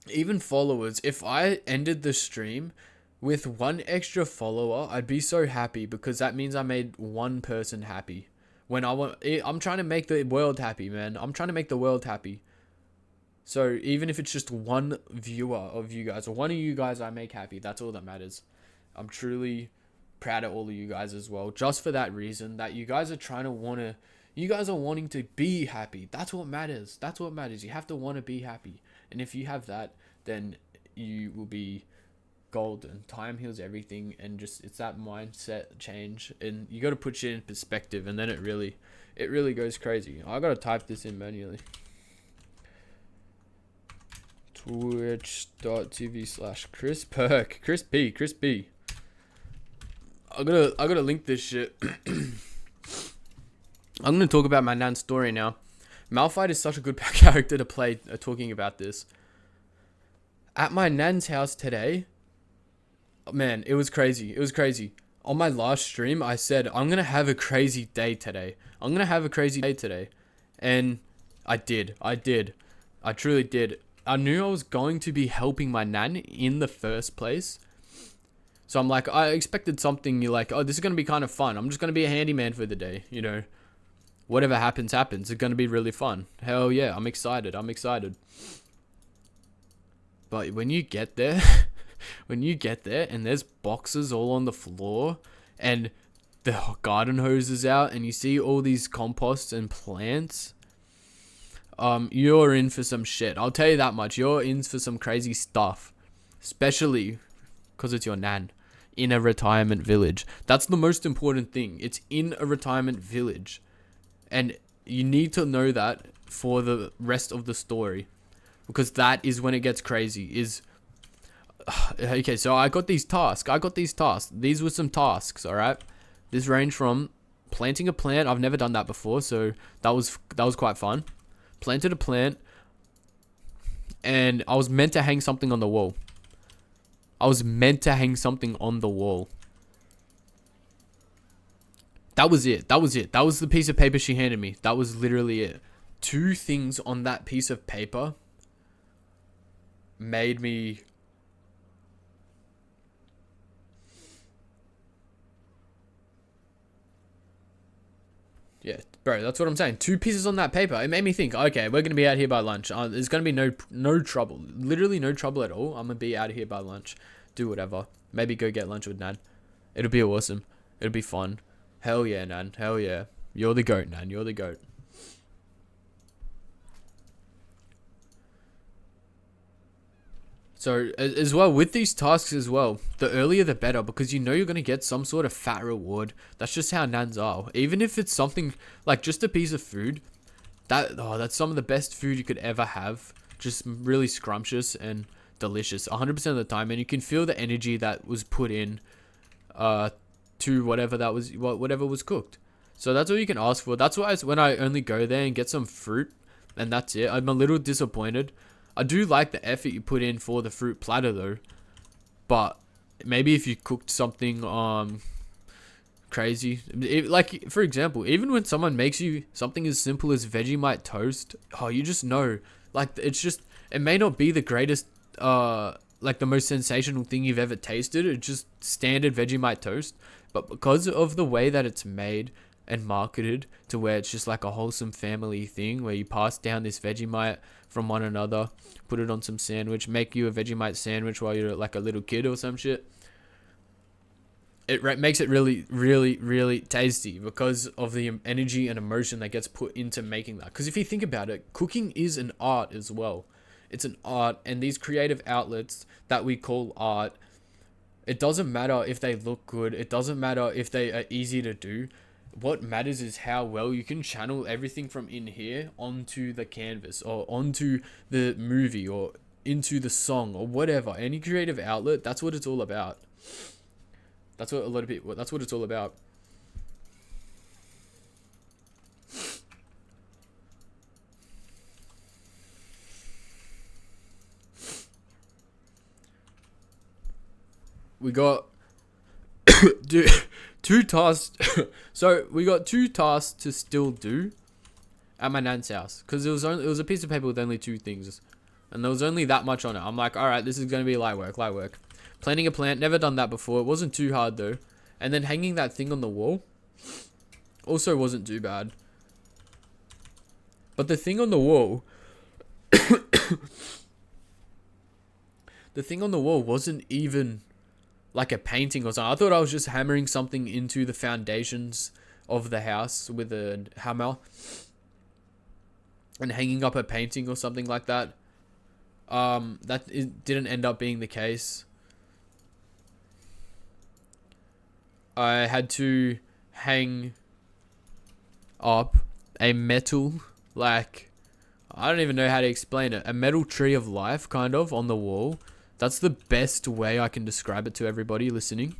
Speaker 1: Even followers, if I ended the stream with 1 extra follower, I'd be so happy because that means I made 1 person happy. I'm trying to make the world happy, man. I'm trying to make the world happy. So even if it's just 1 viewer of you guys or 1 of you guys I make happy, that's all that matters. I'm truly proud of all of you guys as well. Just for that reason, that you guys are wanting to be happy. That's what matters. That's what matters. You have to want to be happy. And if you have that, then you will be golden. Time heals everything, and just it's that mindset change, and you got to put shit in perspective, and then it really goes crazy. I gotta type this in manually. Twitch.tv/Chris Perk. Chris P. I gotta link this shit. I'm gonna talk about my nan's story now. Malphite is such a good character to play talking about this. At my nan's house today, man, it was crazy. On my last stream, I said, I'm going to have a crazy day today. And I did. I truly did. I knew I was going to be helping my nan in the first place. So I'm like, I expected something, you're like, oh, this is going to be kind of fun. I'm just going to be a handyman for the day, you know. Whatever happens. It's going to be really fun. Hell yeah, I'm excited. But when you get there, and there's boxes all on the floor and the garden hose is out and you see all these composts and plants, you're in for some shit. I'll tell you that much. You're in for some crazy stuff, especially because it's your nan in a retirement village. That's the most important thing. It's in a retirement village. And you need to know that for the rest of the story, because that is when it gets crazy. Okay, so I got these tasks. These were some tasks, all right? This range from planting a plant. I've never done that before, so that was quite fun. Planted a plant. and I was meant to hang something on the wall. I was meant to hang something on the wall. That was it. That was it. That was the piece of paper she handed me. That was literally it. 2 things on that piece of paper made me... Yeah, bro, that's what I'm saying. 2 pieces on that paper. It made me think, okay, we're going to be out here by lunch. There's going to be no trouble. Literally no trouble at all. I'm going to be out of here by lunch. Do whatever. Maybe go get lunch with Nan. It'll be awesome. It'll be fun. Hell yeah, Nan. Hell yeah. You're the goat, Nan. You're the goat. So, as well, with these tasks as well, the earlier the better, because you know you're going to get some sort of fat reward. That's just how Nans are. Even if it's something, like just a piece of food, that's some of the best food you could ever have. Just really scrumptious and delicious 100% of the time. And you can feel the energy that was put in to whatever was cooked. So that's all you can ask for. That's why when I only go there and get some fruit, and that's it, I'm a little disappointed. I do like the effort you put in for the fruit platter though, but maybe if you cooked something crazy, like for example, even when someone makes you something as simple as Vegemite toast, oh, you just know, like it may not be the greatest like the most sensational thing you've ever tasted. It's just standard Vegemite toast, but because of the way that it's made and marketed to where it's just like a wholesome family thing where you pass down this Vegemite from one another, put it on some sandwich, make you a Vegemite sandwich while you're like a little kid or some shit. It makes it really, really, really tasty because of the energy and emotion that gets put into making that. Because if you think about it, cooking is an art as well. It's an art, and these creative outlets that we call art, it doesn't matter if they look good. It doesn't matter if they are easy to do. What matters is how well you can channel everything from in here onto the canvas or onto the movie or into the song or whatever. Any creative outlet, that's what it's all about. That's what that's what it's all about. We got two tasks. So we got 2 tasks to still do at my nan's house because it was a piece of paper with only 2 things, and there was only that much on it. I'm like, all right, this is gonna be light work. Planting a plant, never done that before. It wasn't too hard though, and then hanging that thing on the wall also wasn't too bad. But the thing on the wall, the thing on the wall wasn't even like a painting or something. I thought I was just hammering something into the foundations of the house with a hammer and hanging up a painting or something like that. Didn't end up being the case. I had to hang up a metal, like, I don't even know how to explain it. A metal tree of life, kind of, on the wall. That's the best way I can describe it to everybody listening.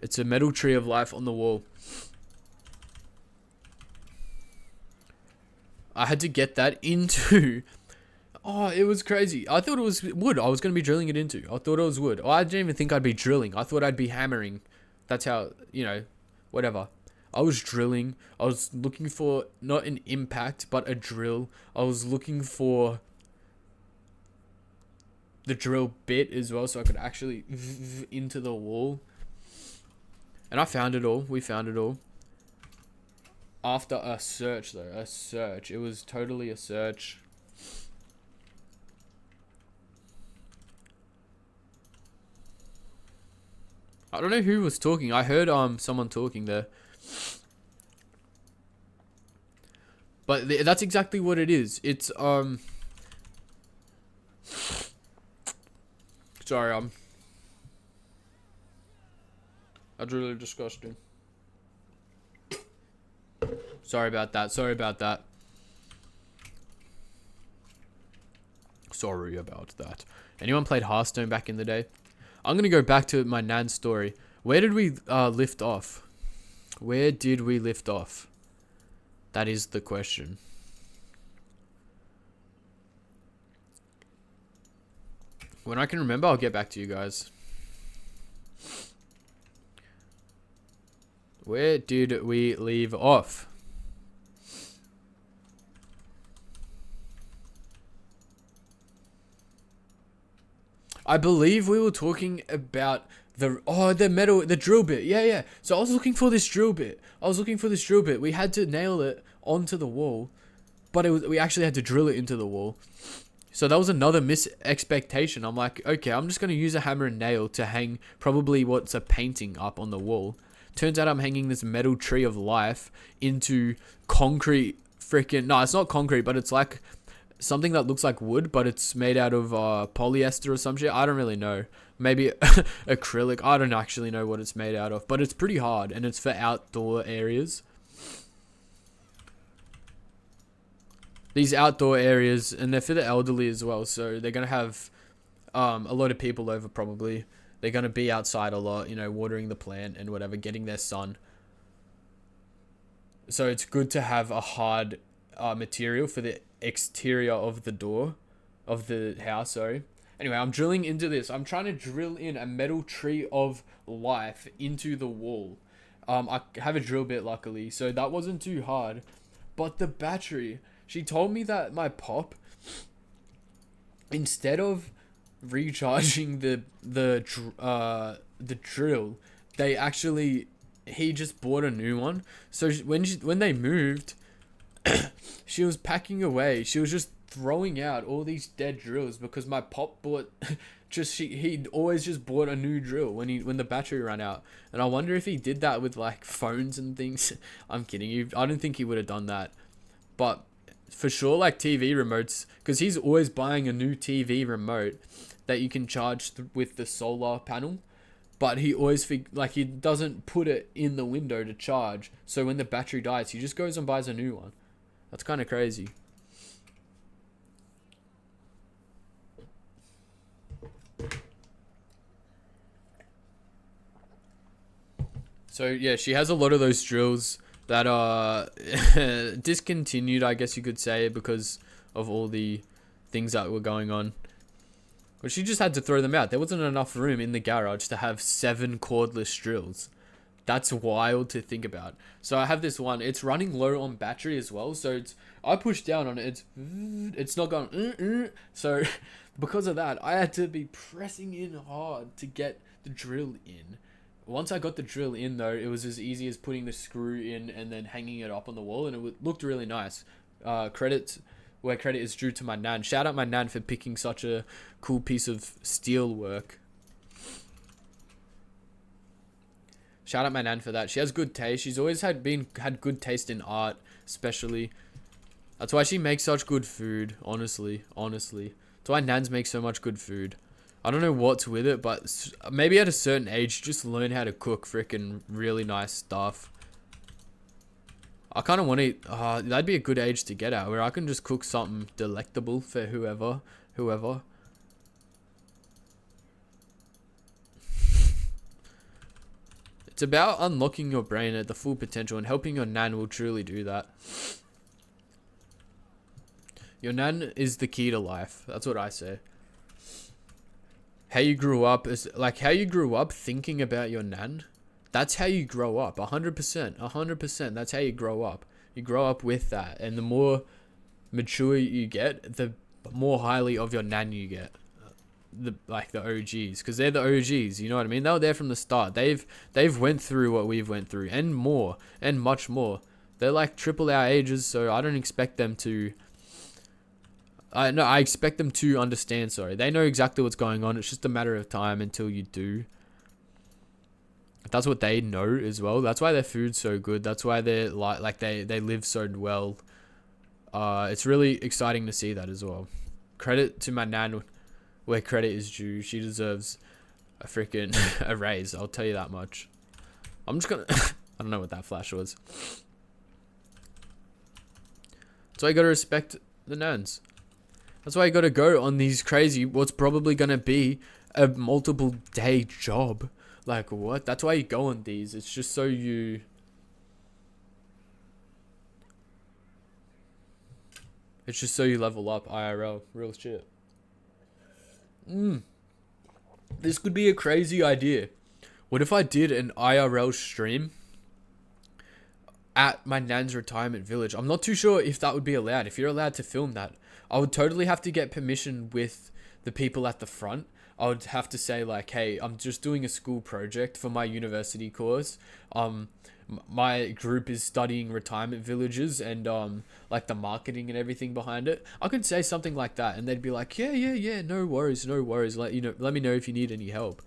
Speaker 1: It's a metal tree of life on the wall. I had to get that into... Oh, it was crazy. I thought it was wood I was going to be drilling it into. I thought it was wood. Oh, I didn't even think I'd be drilling. I thought I'd be hammering. That's how, whatever. I was drilling. I was looking for not an impact, but a drill. I was looking for the drill bit as well, so I could actually into the wall. And I found it all. We found it all. After a search, though. A search. It was totally a search. I don't know who was talking. I heard someone talking there. But that's exactly what it is. It's sorry, that's really disgusting. Sorry about that. Sorry about that. Anyone played Hearthstone back in the day? I'm gonna go back to my Nan's story. Where did we lift off? Where did we lift off? That is the question. When I can remember, I'll get back to you guys. Where did we leave off? I believe we were talking about the drill bit. Yeah. So I was looking for this drill bit. We had to nail it onto the wall, but we actually had to drill it into the wall. So that was another mis-expectation. I'm like, okay, I'm just going to use a hammer and nail to hang probably what's a painting up on the wall. Turns out I'm hanging this metal tree of life into concrete no, it's not concrete, but it's like something that looks like wood, but it's made out of polyester or some shit. I don't really know. Maybe acrylic. I don't actually know what it's made out of, but it's pretty hard, and it's for outdoor areas. These outdoor areas, and they're for the elderly as well, so they're going to have a lot of people over probably. They're going to be outside a lot, you know, watering the plant and whatever, getting their sun. So it's good to have a hard material for the exterior of the door, of the house, sorry. Anyway, I'm drilling into this. I'm trying to drill in a metal tree of life into the wall. I have a drill bit, luckily, so that wasn't too hard. But the battery... She told me that my pop, instead of recharging the drill, he just bought a new one. So when they moved, she was packing away. She was just throwing out all these dead drills because my pop bought he always just bought a new drill when the battery ran out. And I wonder if he did that with like phones and things. I'm kidding you. I don't think he would have done that, but for sure, like TV remotes, because he's always buying a new TV remote that you can charge with the solar panel, but he always he doesn't put it in the window to charge. So when the battery dies, he just goes and buys a new one. That's kind of crazy. So yeah, she has a lot of those drills that are discontinued, I guess you could say, because of all the things that were going on. But she just had to throw them out. There wasn't enough room in the garage to have 7 cordless drills. That's wild to think about. So I have this one. It's running low on battery as well. So I push down on it. It's not going. So because of that, I had to be pressing in hard to get the drill in. Once I got the drill in, though, it was as easy as putting the screw in and then hanging it up on the wall, and it looked really nice. Credit where credit is due to my nan. Shout out my nan for picking such a cool piece of steel work. Shout out my nan for that. She has good taste. She's always had good taste in art, especially. That's why she makes such good food, honestly. That's why nans make so much good food. I don't know what's with it, but maybe at a certain age, just learn how to cook freaking really nice stuff. I kind of want to... that'd be a good age to get at, where I can just cook something delectable for whoever. It's about unlocking your brain at the full potential, and helping your nan will truly do that. Your nan is the key to life. That's what I say. How you grew up is like how you grew up thinking about your nan. That's how you grow up. 100%. That's how you grow up. You grow up with that, and the more mature you get, the more highly of your nan you get. The OGs, because they're the OGs. You know what I mean? They were there from the start. They've went through what we've went through, and more, and much more. They're like triple our ages, so I don't expect them to. I expect them to understand, sorry. They know exactly what's going on. It's just a matter of time until you do. That's what they know as well. That's why their food's so good. That's why they're they live so well. It's really exciting to see that as well. Credit to my nan where credit is due. She deserves a freaking a raise. I'll tell you that much. I'm just gonna... I don't know what that flash was. So I gotta respect the nans. That's why you gotta go on these crazy, what's probably gonna be a multiple day job. Like, what? That's why you go on these. It's just so you... It's just so you level up IRL. Real shit. This could be a crazy idea. What if I did an IRL stream at my nan's retirement village? I'm not too sure if that would be allowed. If you're allowed to film that, I would totally have to get permission with the people at the front. I would have to say like, hey, I'm just doing a school project for my university course. My group is studying retirement villages and like the marketing and everything behind it. I could say something like that and they'd be like, yeah, no worries, no worries. Let me know if you need any help.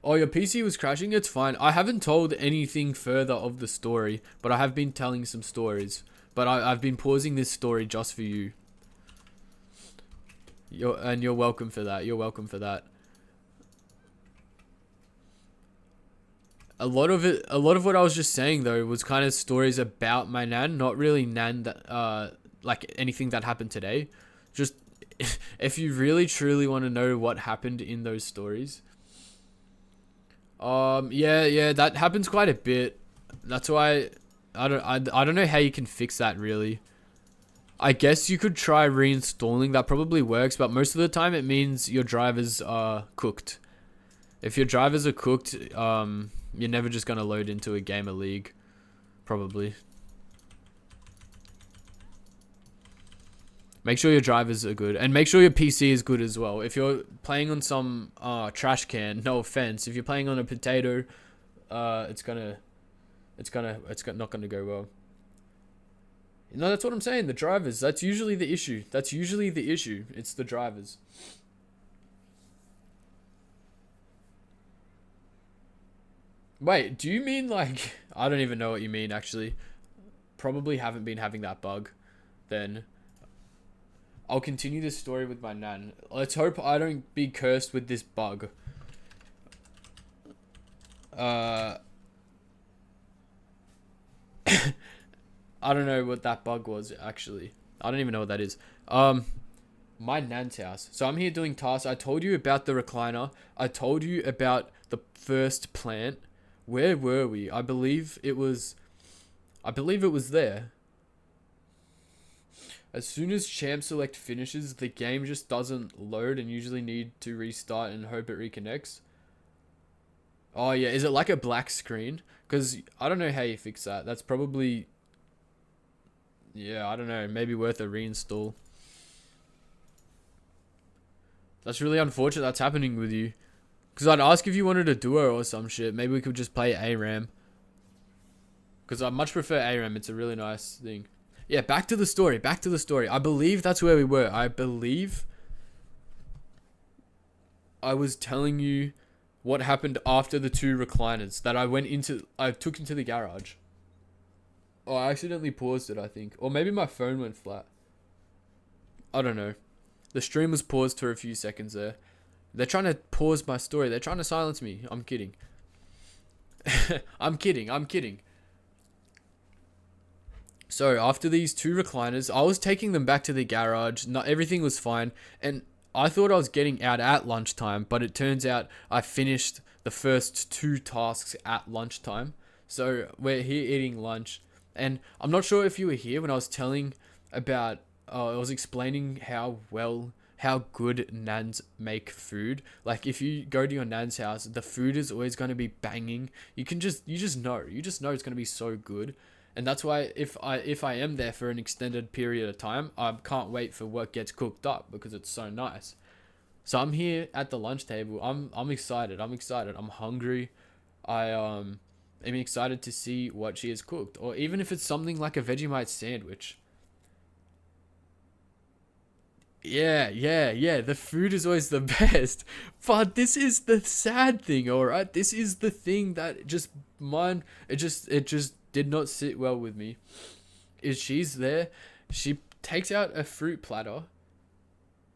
Speaker 1: Oh, your PC was crashing? It's fine. I haven't told anything further of the story, but I have been telling some stories. But I've been pausing this story just for you. You're welcome for that. You're welcome for that. A lot of what I was just saying though was kind of stories about my nan, not really nan that like anything that happened today. Just if you really truly want to know what happened in those stories. Yeah, that happens quite a bit. That's why I don't know how you can fix that really. I guess you could try reinstalling. That probably works, but most of the time it means your drivers are cooked. If your drivers are cooked, you're never just gonna load into a game of League, probably. Make sure your drivers are good, and make sure your PC is good as well. If you're playing on some trash can, no offense, if you're playing on a potato, it's not gonna go well. No, that's what I'm saying. The drivers. That's usually the issue. It's the drivers. Wait, do you mean like... I don't even know what you mean, actually. Probably haven't been having that bug. Then I'll continue this story with my nan. Let's hope I don't be cursed with this bug. I don't know what that bug was, actually. I don't even know what that is. My nan's house. So I'm here doing tasks. I told you about the recliner. I told you about the first plant. Where were we? I believe it was there. As soon as Champ Select finishes, the game just doesn't load and usually need to restart and hope it reconnects. Oh yeah, is it like a black screen? Because I don't know how you fix that. That's probably... Yeah, I don't know. Maybe worth a reinstall. That's really unfortunate that's happening with you. Because I'd ask if you wanted a duo or some shit. Maybe we could just play ARAM. Because I much prefer ARAM. It's a really nice thing. Yeah, back to the story. I believe that's where we were. I believe I was telling you what happened after the two recliners that I took into the garage. Oh, I accidentally paused it, I think. Or maybe my phone went flat. I don't know. The stream was paused for a few seconds there. They're trying to pause my story. They're trying to silence me. I'm kidding. I'm kidding. So, after these two recliners, I was taking them back to the garage. Not everything was fine. And I thought I was getting out at lunchtime. But it turns out I finished the first two tasks at lunchtime. So, we're here eating lunch. And I'm not sure if you were here when I was telling about... I was explaining how good nans make food. Like if you go to your nan's house, the food is always going to be banging. You just know it's going to be so good. And that's why if I am there for an extended period of time, I can't wait for what gets cooked up because it's so nice. So I'm here at the lunch table. I'm excited. I'm hungry. I'm excited to see what she has cooked, or even if it's something like a Vegemite sandwich. Yeah. The food is always the best. But this is the sad thing, alright? This is the thing that it just did not sit well with me. Is she's there, she takes out a fruit platter,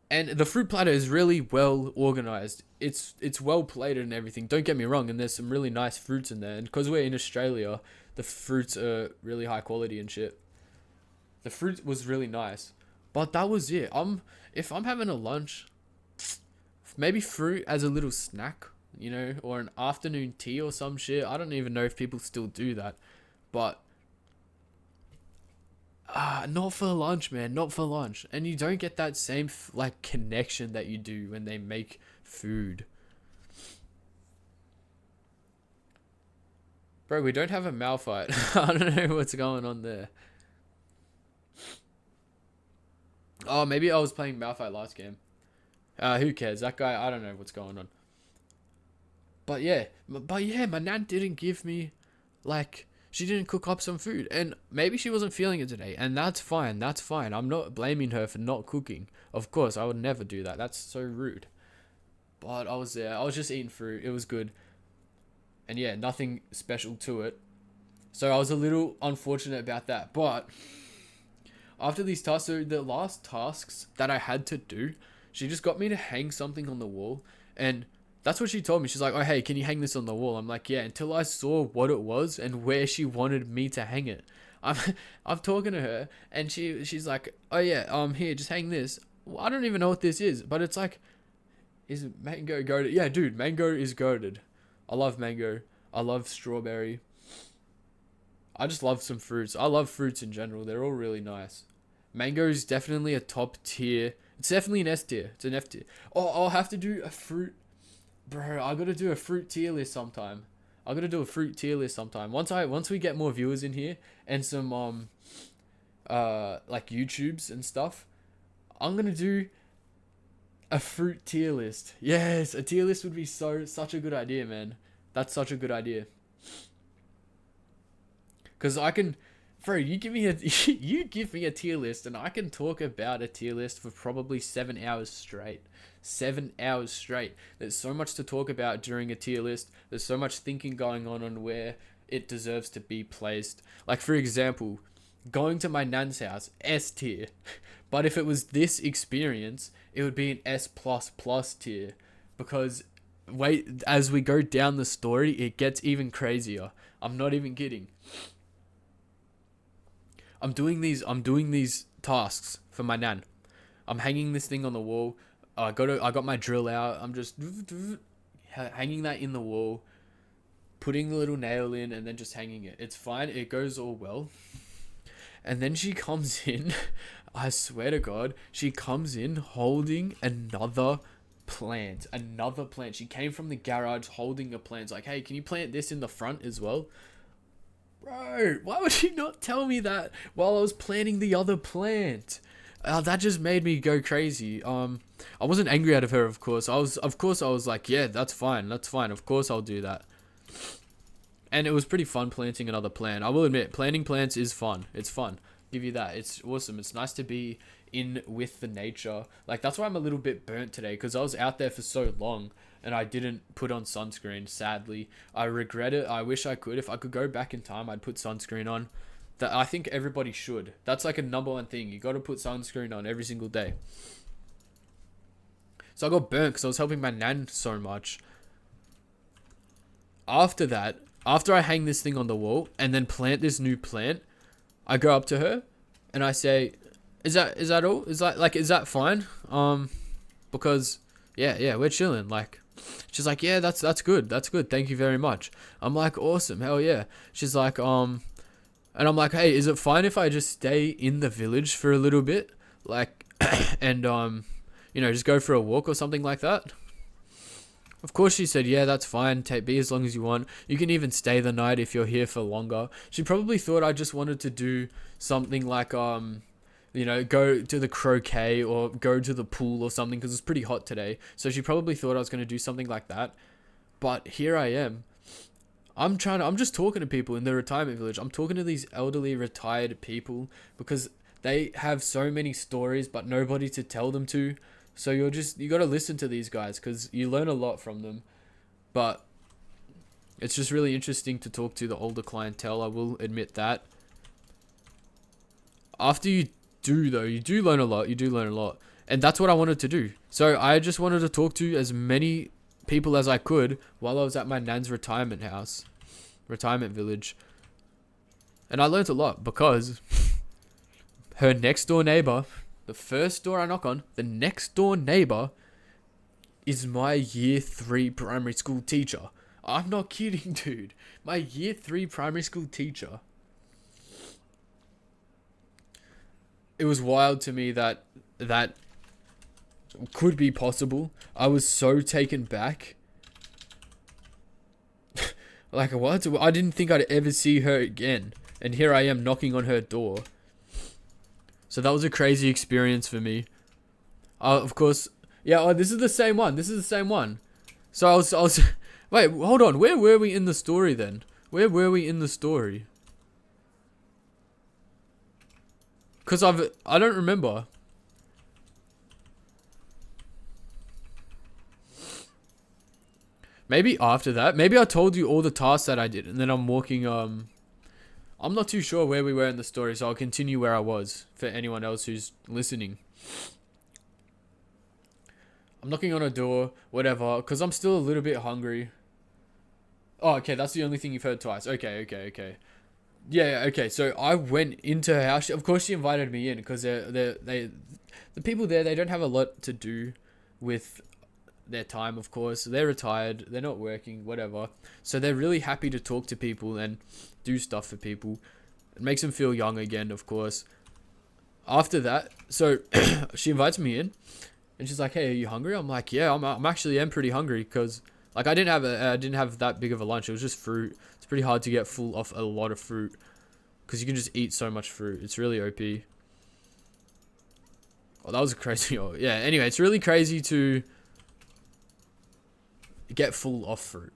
Speaker 1: and the fruit platter is really well organized. It's well plated and everything. Don't get me wrong, and there's some really nice fruits in there. And because we're in Australia, the fruits are really high quality and shit. The fruit was really nice. But that was it. If I'm having a lunch, maybe fruit as a little snack, or an afternoon tea or some shit. I don't even know if people still do that. But Not for lunch, man. Not for lunch. And you don't get that same like connection that you do when they make food. Bro, we don't have a Malphite. I don't know what's going on there. Oh, maybe I was playing Malphite last game. Who cares? That guy, I don't know what's going on. But yeah, my nan didn't give me, like, she didn't cook up some food. And maybe she wasn't feeling it today. And that's fine. That's fine. I'm not blaming her for not cooking. Of course, I would never do that. That's so rude. But I was there. I was just eating fruit. It was good. And yeah, nothing special to it. So I was a little unfortunate about that. But after these tasks, so the last tasks that I had to do, she just got me to hang something on the wall. And that's what she told me. She's like, oh, hey, can you hang this on the wall? I'm like, yeah, until I saw what it was and where she wanted me to hang it. I'm talking to her and she's like, oh yeah, here, just hang this. Well, I don't even know what this is, but it's like, is mango goated? Yeah, dude, mango is goated. I love mango. I love strawberry. I just love some fruits. I love fruits in general. They're all really nice. Mango is definitely a top tier. It's definitely an S tier. It's an F tier. Oh, I'll have to do a fruit. Bro, I gotta do a fruit tier list sometime. I gotta do a fruit tier list sometime. Once we get more viewers in here and some like YouTubes and stuff, I'm gonna do a fruit tier list. Yes, a tier list would be such a good idea, man. That's such a good idea. Cause I can, bro, you give me a you give me a tier list, and I can talk about a tier list for probably 7 hours straight. 7 hours straight. There's so much to talk about during a tier list. There's so much thinking going on where it deserves to be placed. Like for example, going to my nan's house, S tier. But if it was this experience, it would be an S plus plus tier, because wait, as we go down the story, it gets even crazier. I'm not even kidding. I'm doing these tasks for my nan. I'm hanging this thing on the wall. I got my drill out. I'm just hanging that in the wall, putting the little nail in, and then just hanging it. It's fine. It goes all well. And then she comes in. I swear to God, she comes in holding another plant. Another plant. She came from the garage holding a plant. It's like, hey, can you plant this in the front as well? Bro, why would she not tell me that while I was planting the other plant? That just made me go crazy. I wasn't angry at her, of course. I was like, yeah, that's fine. Of course I'll do that. And it was pretty fun planting another plant. I will admit, planting plants is fun. It's fun. Give you that. It's awesome. It's nice to be in with the nature. Like, that's why I'm a little bit burnt today, because I was out there for so long and I didn't put on sunscreen, sadly. I regret it. I wish I could. If I could go back in time, I'd put sunscreen on. That I think everybody should. That's like a number one thing. You got to put sunscreen on every single day. So I got burnt because I was helping my nan so much. After that, after I hang this thing on the wall and then plant this new plant, I go up to her and I say, is that all? Is that fine? Because yeah, we're chilling. Like, she's like, yeah, that's good. That's good. Thank you very much. I'm like, awesome. Hell yeah. She's like, and I'm like, hey, is it fine if I just stay in the village for a little bit? Like, and, just go for a walk or something like that? Of course she said, yeah, that's fine. Be as long as you want. You can even stay the night if you're here for longer. She probably thought I just wanted to do something like, go to the croquet or go to the pool or something, because it's pretty hot today. So she probably thought I was going to do something like that. But here I am. I'm just talking to people in the retirement village. I'm talking to these elderly retired people because they have so many stories, but nobody to tell them to. So you got to listen to these guys because you learn a lot from them. But it's just really interesting to talk to the older clientele. I will admit that. After you do, though, you do learn a lot. And that's what I wanted to do. So I just wanted to talk to as many people as I could while I was at my nan's retirement village. And I learned a lot because her next door neighbor, the first door I knock on, the next door neighbor is my year 3 primary school teacher. I'm not kidding, dude. My year 3 primary school teacher. it was wild to me that that could be possible. I was so taken back. Like, what? I didn't think I'd ever see her again. And here I am knocking on her door. So that was a crazy experience for me. Of course. Yeah, oh, this is the same one. This is the same one. So I was wait, hold on. Where were we in the story then? Where were we in the story? Because I don't remember. Maybe after that. Maybe I told you all the tasks that I did, and then I'm walking. I'm not too sure where we were in the story, so I'll continue where I was for anyone else who's listening. I'm knocking on a door, whatever, because I'm still a little bit hungry. Oh, okay, that's the only thing you've heard twice. Okay. Yeah, okay. So I went into her house. Of course, she invited me in because the people there, they don't have a lot to do with their time. Of course, they're retired. They're not working, whatever. So they're really happy to talk to people and do stuff for people. It makes them feel young again, of course. After that, so she invites me in, and she's like, "Hey, are you hungry?" I'm like, "Yeah, I'm actually am pretty hungry because." Like I didn't have that big of a lunch. It was just fruit. It's pretty hard to get full off a lot of fruit because you can just eat so much fruit. It's really OP. Oh, that was crazy. Oh, yeah. Anyway, it's really crazy to get full off fruit.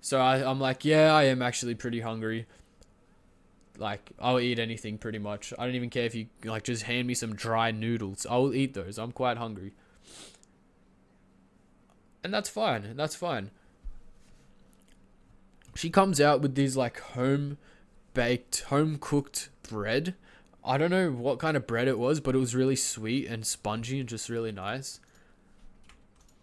Speaker 1: So I'm like, yeah, I am actually pretty hungry. Like I'll eat anything pretty much. I don't even care if you like just hand me some dry noodles. I will eat those. I'm quite hungry. And that's fine. That's fine. She comes out with these like home cooked bread. I don't know what kind of bread it was, but it was really sweet and spongy and just really nice.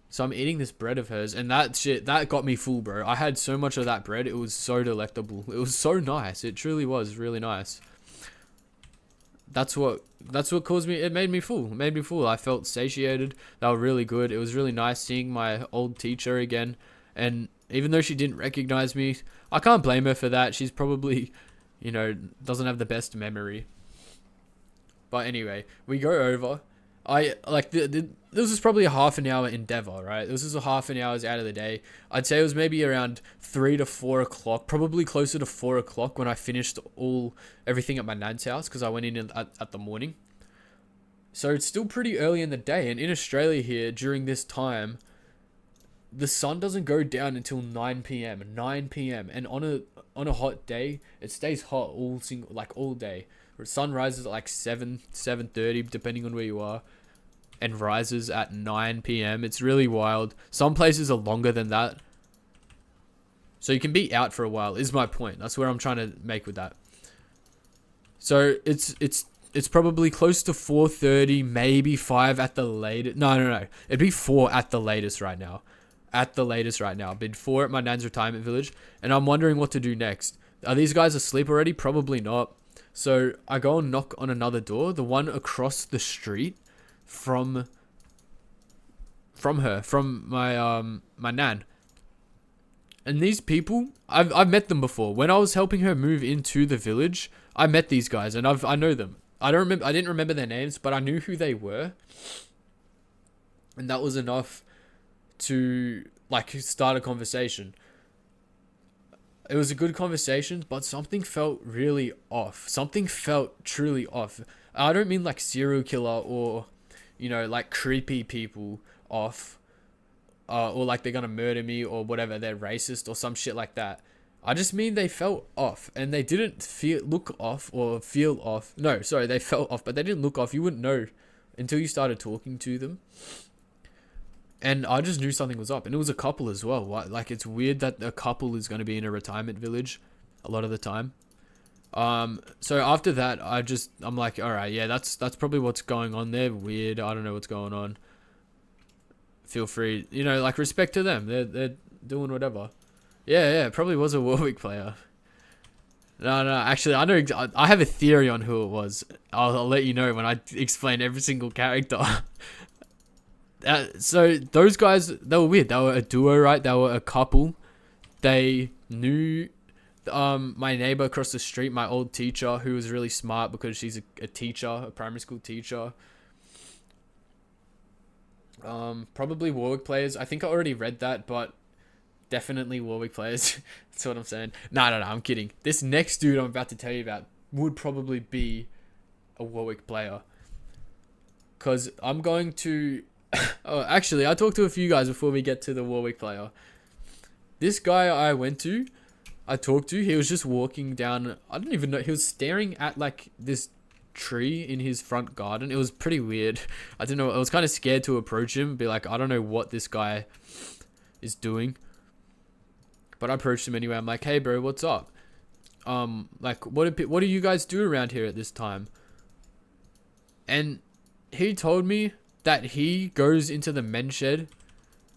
Speaker 1: So I'm eating this bread of hers, and that got me full, bro. I had so much of that bread. It was so delectable. It was so nice. It truly was really nice. That's what caused me. It made me full. It made me full. I felt satiated. They were really good. It was really nice seeing my old teacher again, and even though she didn't recognize me, I can't blame her for that. She's probably, doesn't have the best memory. But anyway, we go over. I like this was probably a half an hour endeavor, right? This is a half an hour out of the day. I'd say it was maybe around 3 to 4 o'clock, probably closer to 4 o'clock when I finished everything at my nan's house because I went in at the morning. So it's still pretty early in the day, and in Australia here during this time, the sun doesn't go down until 9 p.m. 9 p.m. and on a hot day, it stays hot all day. The sun rises at like 7:30 depending on where you are, and rises at 9 p.m. It's really wild. Some places are longer than that. So you can be out for a while is my point. That's where I'm trying to make with that. So it's probably close to 4:30, maybe 5 at the latest. No. It'd be 4 at the latest right now. At the latest right now. I've been 4 at my nan's retirement village, and I'm wondering what to do next. Are these guys asleep already? Probably not. So I go and knock on another door, the one across the street from my nan. And these people, I've met them before. When I was helping her move into the village, I met these guys, and I know them. I didn't remember their names, but I knew who they were, and that was enough to like start a conversation. It was a good conversation, but something felt really off. Something felt truly off. I don't mean like serial killer or, like creepy people off. Or like they're gonna murder me or whatever. They're racist or some shit like that. I just mean they felt off. And they didn't look off or feel off. No, sorry, they felt off, but they didn't look off. You wouldn't know until you started talking to them. And I just knew something was up. And it was a couple as well. Like, it's weird that a couple is going to be in a retirement village a lot of the time. So after that, I'm like, all right, yeah, that's probably what's going on there. Weird. I don't know what's going on. Feel free, like respect to them. They're doing whatever. Yeah, it probably was a Warwick player. No, actually, I have a theory on who it was. I'll let you know when I explain every single character. So those guys, they were weird. They were a duo, right? They were a couple. They knew my neighbor across the street, my old teacher, who was really smart because she's a teacher, a primary school teacher. Probably Warwick players. I think I already read that, but definitely Warwick players. That's what I'm saying. No, I'm kidding. This next dude I'm about to tell you about would probably be a Warwick player. Because I'm going to... oh, actually, I talked to a few guys before we get to the Warwick player. This guy I talked to, he was just walking down... I don't even know. He was staring at, like, this tree in his front garden. It was pretty weird. I didn't know. I was kind of scared to approach him. Be like, I don't know what this guy is doing. But I approached him anyway. I'm like, hey, bro, what's up? Like, what do you guys do around here at this time? And he told me that he goes into the men's shed,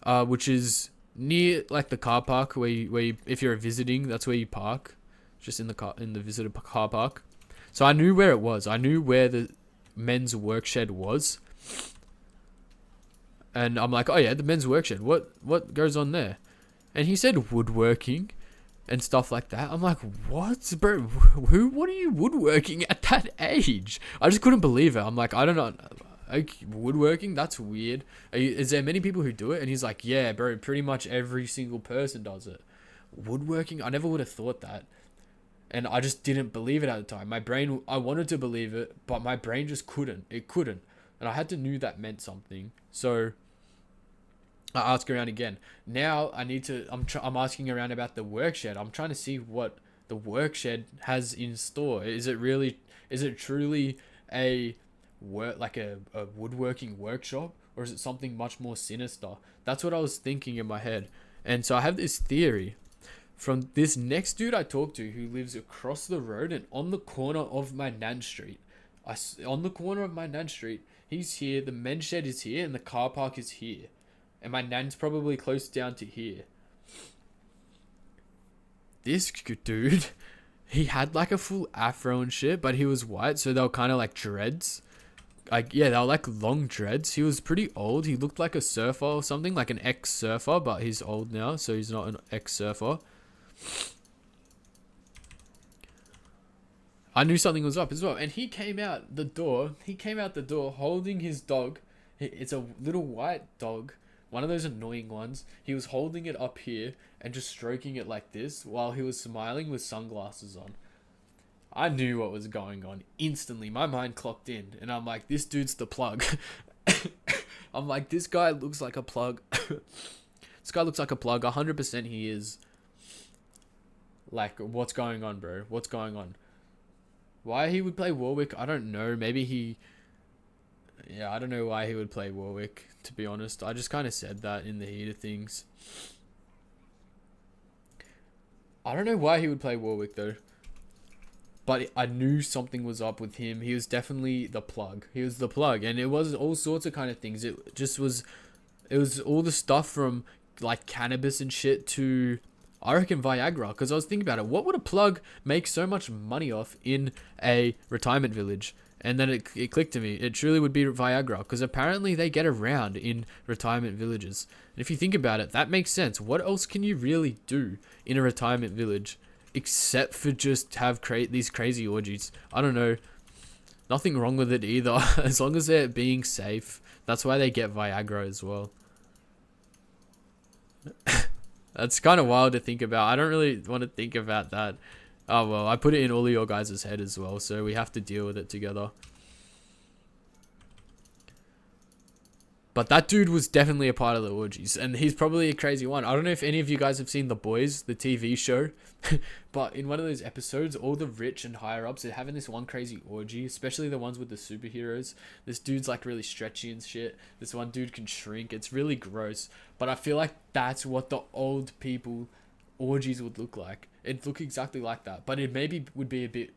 Speaker 1: which is near like the car park where you, if you're visiting, that's where you park, just in the visitor car park. So I knew where it was. I knew where the men's work shed was. And I'm like, oh yeah, the men's work shed. What goes on there? And he said woodworking and stuff like that. I'm like, what, bro? What are you woodworking at that age? I just couldn't believe it. I'm like, I don't know. Like, woodworking? That's weird. Is there many people who do it? And he's like, yeah, bro, pretty much every single person does it. Woodworking? I never would have thought that. And I just didn't believe it at the time. My brain, I wanted to believe it, but my brain just couldn't. It couldn't. And I had to know that meant something. So I asked around again. Now I need to, I'm asking around about the work shed. I'm trying to see what the work shed has in store. Is it truly a woodworking workshop, or is it something much more sinister? That's what I was thinking in my head. And so I have this theory from this next dude I talked to who lives across the road and on the corner of my Nan Street. On the corner of my Nan Street, he's here, the men's shed is here, and the car park is here. And my Nan's probably close down to here. This dude, he had like a full afro and shit, but he was white, so they were kind of like dreads. Like, yeah, they were like long dreads. He was pretty old. He looked like a surfer or something, like an ex-surfer, but he's old now, so he's not an ex-surfer. I knew something was up as well. And he came out the door holding his dog. It's a little white dog, one of those annoying ones. He was holding it up here and just stroking it like this while he was smiling with sunglasses on. I knew what was going on instantly. My mind clocked in, and I'm like, this dude's the plug. I'm like, this guy looks like a plug. This guy looks like a plug. 100% he is. Like, what's going on, bro? What's going on? Why he would play Warwick, I don't know. Maybe yeah, I don't know why he would play Warwick, to be honest. I just kind of said that in the heat of things. I don't know why he would play Warwick, though. But I knew something was up with him. He was definitely the plug. He was the plug. And it was all sorts of kind of things. It was all the stuff from, like, cannabis and shit to, I reckon, Viagra. Because I was thinking about it. What would a plug make so much money off in a retirement village? And then it clicked to me. It truly would be Viagra. Because apparently they get around in retirement villages. And if you think about it, that makes sense. What else can you really do in a retirement village except for just have these crazy orgies? I don't know. Nothing wrong with it either. As long as they're being safe. That's why they get Viagra as well. That's kind of wild to think about. I don't really want to think about that. Oh, well, I put it in all of your guys' head as well, so we have to deal with it together. But that dude was definitely a part of the orgies, and he's probably a crazy one. I don't know if any of you guys have seen The Boys, the TV show, but in one of those episodes, all the rich and higher-ups are having this one crazy orgy, especially the ones with the superheroes. This dude's like really stretchy and shit. This one dude can shrink. It's really gross, but I feel like that's what the old people orgies would look like. It'd look exactly like that, but it maybe would be a bit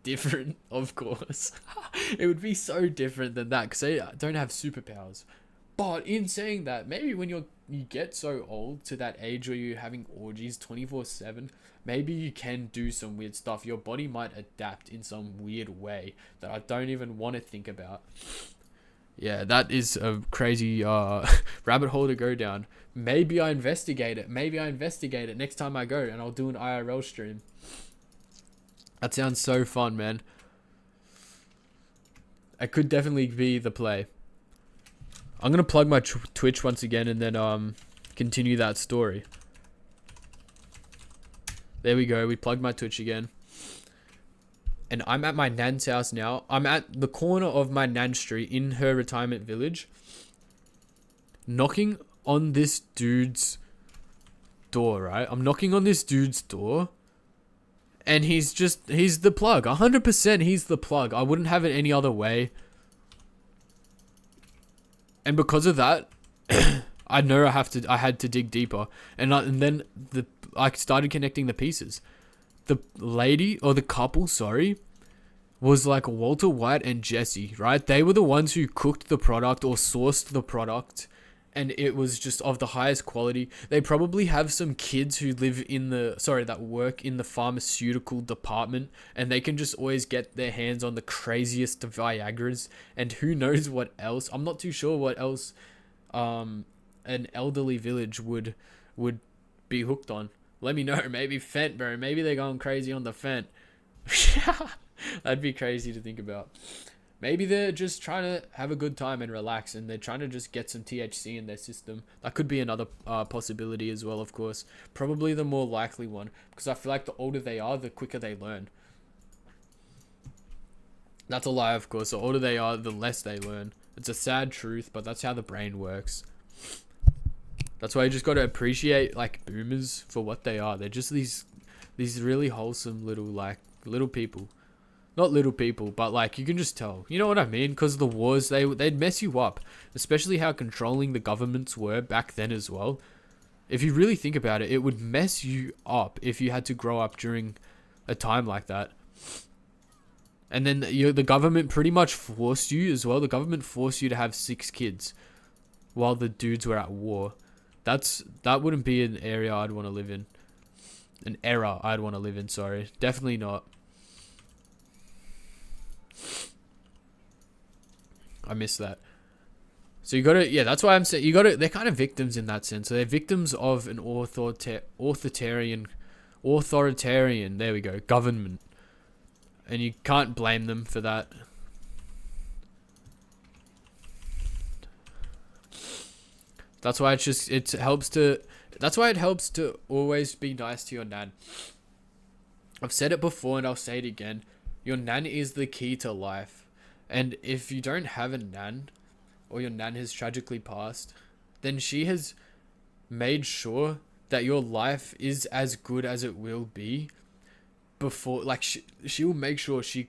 Speaker 1: different, of course. It would be so different than that because they don't have superpowers. But in saying that, maybe when you get so old to that age where you're having orgies 24/7, maybe you can do some weird stuff. Your body might adapt in some weird way that I don't even want to think about. Yeah, that is a crazy rabbit hole to go down. Maybe I investigate it. Maybe I investigate it next time I go, and I'll do an IRL stream. That sounds so fun, man. It could definitely be the play. I'm gonna plug my Twitch once again, and then continue that story. There we go. We plugged my Twitch again. And I'm at my nan's house now. I'm at the corner of my nan's street in her retirement village, knocking on this dude's door, right? I'm knocking on this dude's door, and he's the plug. 100% he's the plug. I wouldn't have it any other way. And because of that, I know I had to dig deeper. And then I started connecting the pieces. The lady, or the couple, sorry, was like Walter White and Jesse, right? They were the ones who cooked the product or sourced the product, and it was just of the highest quality. They probably have some kids who that work in the pharmaceutical department, and they can just always get their hands on the craziest Viagras, and who knows what else. I'm not too sure what else an elderly village would be hooked on. Let me know. Maybe Fent, bro. Maybe they're going crazy on the Fent. That'd be crazy to think about. Maybe they're just trying to have a good time and relax, and they're trying to just get some THC in their system. That could be another possibility as well, of course. Probably the more likely one, because I feel like the older they are, the quicker they learn. That's a lie, of course. The older they are, the less they learn. It's a sad truth, but that's how the brain works. That's why you just got to appreciate like boomers for what they are. They're just these really wholesome little people. Not little people, but like you can just tell. You know what I mean? Because the wars, they'd mess you up. Especially how controlling the governments were back then as well. If you really think about it, it would mess you up if you had to grow up during a time like that. And then the government pretty much forced you as well. The government forced you to have 6 kids while the dudes were at war. That wouldn't be an area I'd want to live in. An era I'd want to live in, sorry. Definitely not. I miss that. So you gotta, yeah, that's why I'm saying, they're kind of victims in that sense. So they're victims of an authoritarian, there we go, government. And you can't blame them for that. That's why it helps to always be nice to your nan. I've said it before and I'll say it again. Your nan is the key to life. And if you don't have a nan, or your nan has tragically passed, then she has made sure that your life is as good as it will be before, like she will make sure she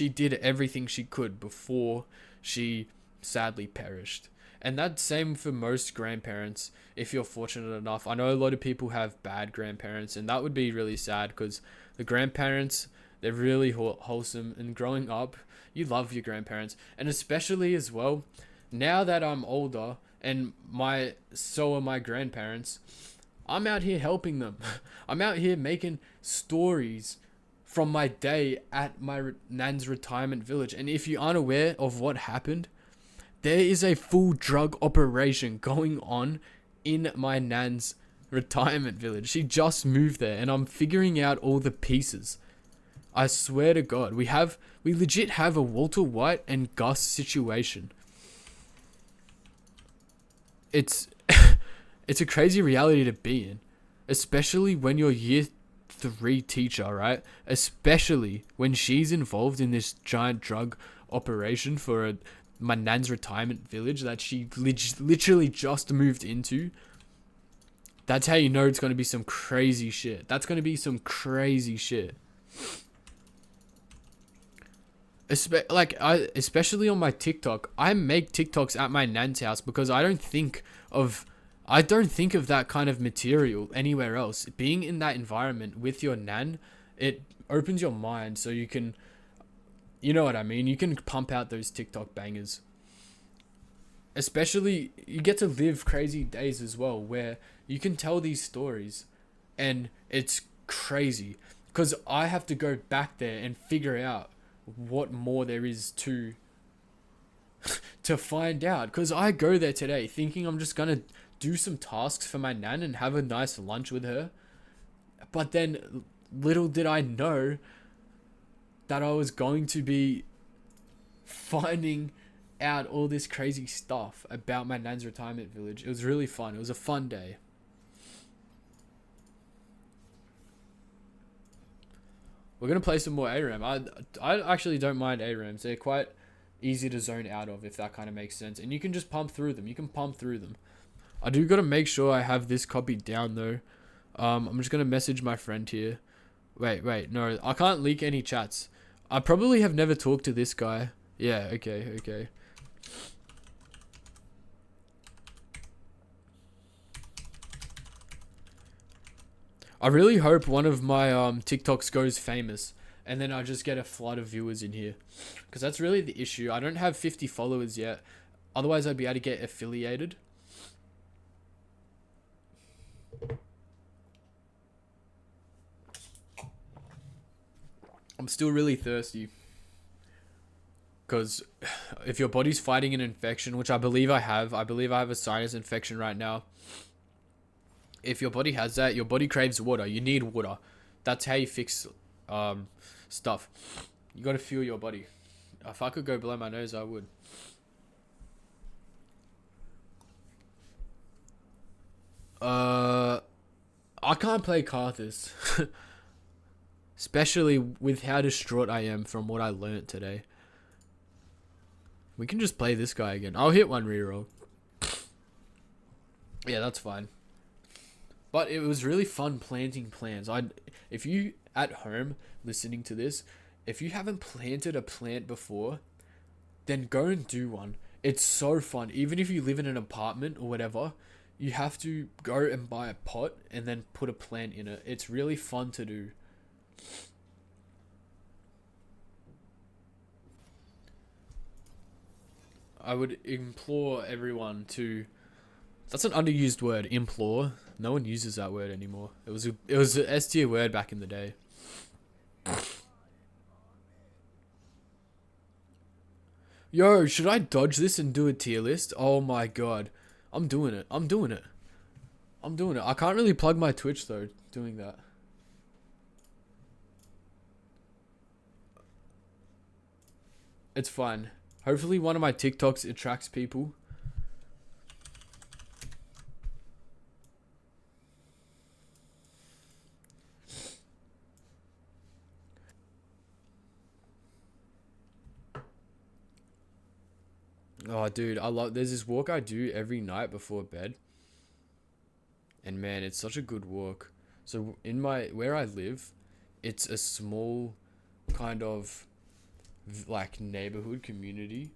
Speaker 1: did everything she could before she sadly perished. And that's same for most grandparents, if you're fortunate enough. I know a lot of people have bad grandparents, and that would be really sad, because the grandparents, they're really wholesome, and growing up, you love your grandparents. And especially as well, now that I'm older, and so are my grandparents, I'm out here helping them. I'm out here making stories from my day at my nan's retirement village. And if you aren't aware of what happened, there is a full drug operation going on in my nan's retirement village. She just moved there, and I'm figuring out all the pieces. I swear to God, we legit have a Walter White and Gus situation. It's it's a crazy reality to be in, especially when you're year 3 teacher, right? Especially when she's involved in this giant drug operation for my nan's retirement village that she literally just moved into. That's how you know it's going to be some crazy shit. That's going to be some crazy shit. Especially on my TikTok, I make TikToks at my nan's house because I don't think of that kind of material anywhere else. Being in that environment with your nan, it opens your mind, so you can, you know what I mean? You can pump out those TikTok bangers. Especially, you get to live crazy days as well, where you can tell these stories, and it's crazy. Because I have to go back there and figure out what more there is to to find out, because I go there today thinking I'm just gonna do some tasks for my nan and have a nice lunch with her. But then little did I know that I was going to be finding out all this crazy stuff about my nan's retirement village. It was really fun. It was a fun day. We're gonna play some more ARAM. I actually don't mind ARAMs. They're quite easy to zone out of, if that kind of makes sense. And you can just pump through them. You can pump through them. I do gotta make sure I have this copied down though. I'm just gonna message my friend here. Wait, no, I can't leak any chats. I probably have never talked to this guy. Yeah, okay. I really hope one of my TikToks goes famous, and then I just get a flood of viewers in here, because that's really the issue. I don't have 50 followers yet. Otherwise, I'd be able to get affiliated. I'm still really thirsty, because if your body's fighting an infection, which I believe I have a sinus infection right now. If your body has that, your body craves water. You need water. That's how you fix stuff. You gotta fuel your body. If I could go blow my nose, I would. I can't play Karthus. Especially with how distraught I am from what I learnt today. We can just play this guy again. I'll hit one reroll. Yeah, that's fine. But it was really fun planting plants. If you at home listening to this, if you haven't planted a plant before, then go and do one. It's so fun. Even if you live in an apartment or whatever, you have to go and buy a pot and then put a plant in it. It's really fun to do. I would implore everyone to... That's an underused word, implore. No one uses that word anymore. It was an S tier word back in the day. Yo, should I dodge this and do a tier list? Oh my god. I'm doing it. I can't really plug my Twitch though, doing that. It's fine. Hopefully one of my TikToks attracts people. Oh, dude, there's this walk I do every night before bed. And man, it's such a good walk. So where I live, it's a small kind of like neighborhood community.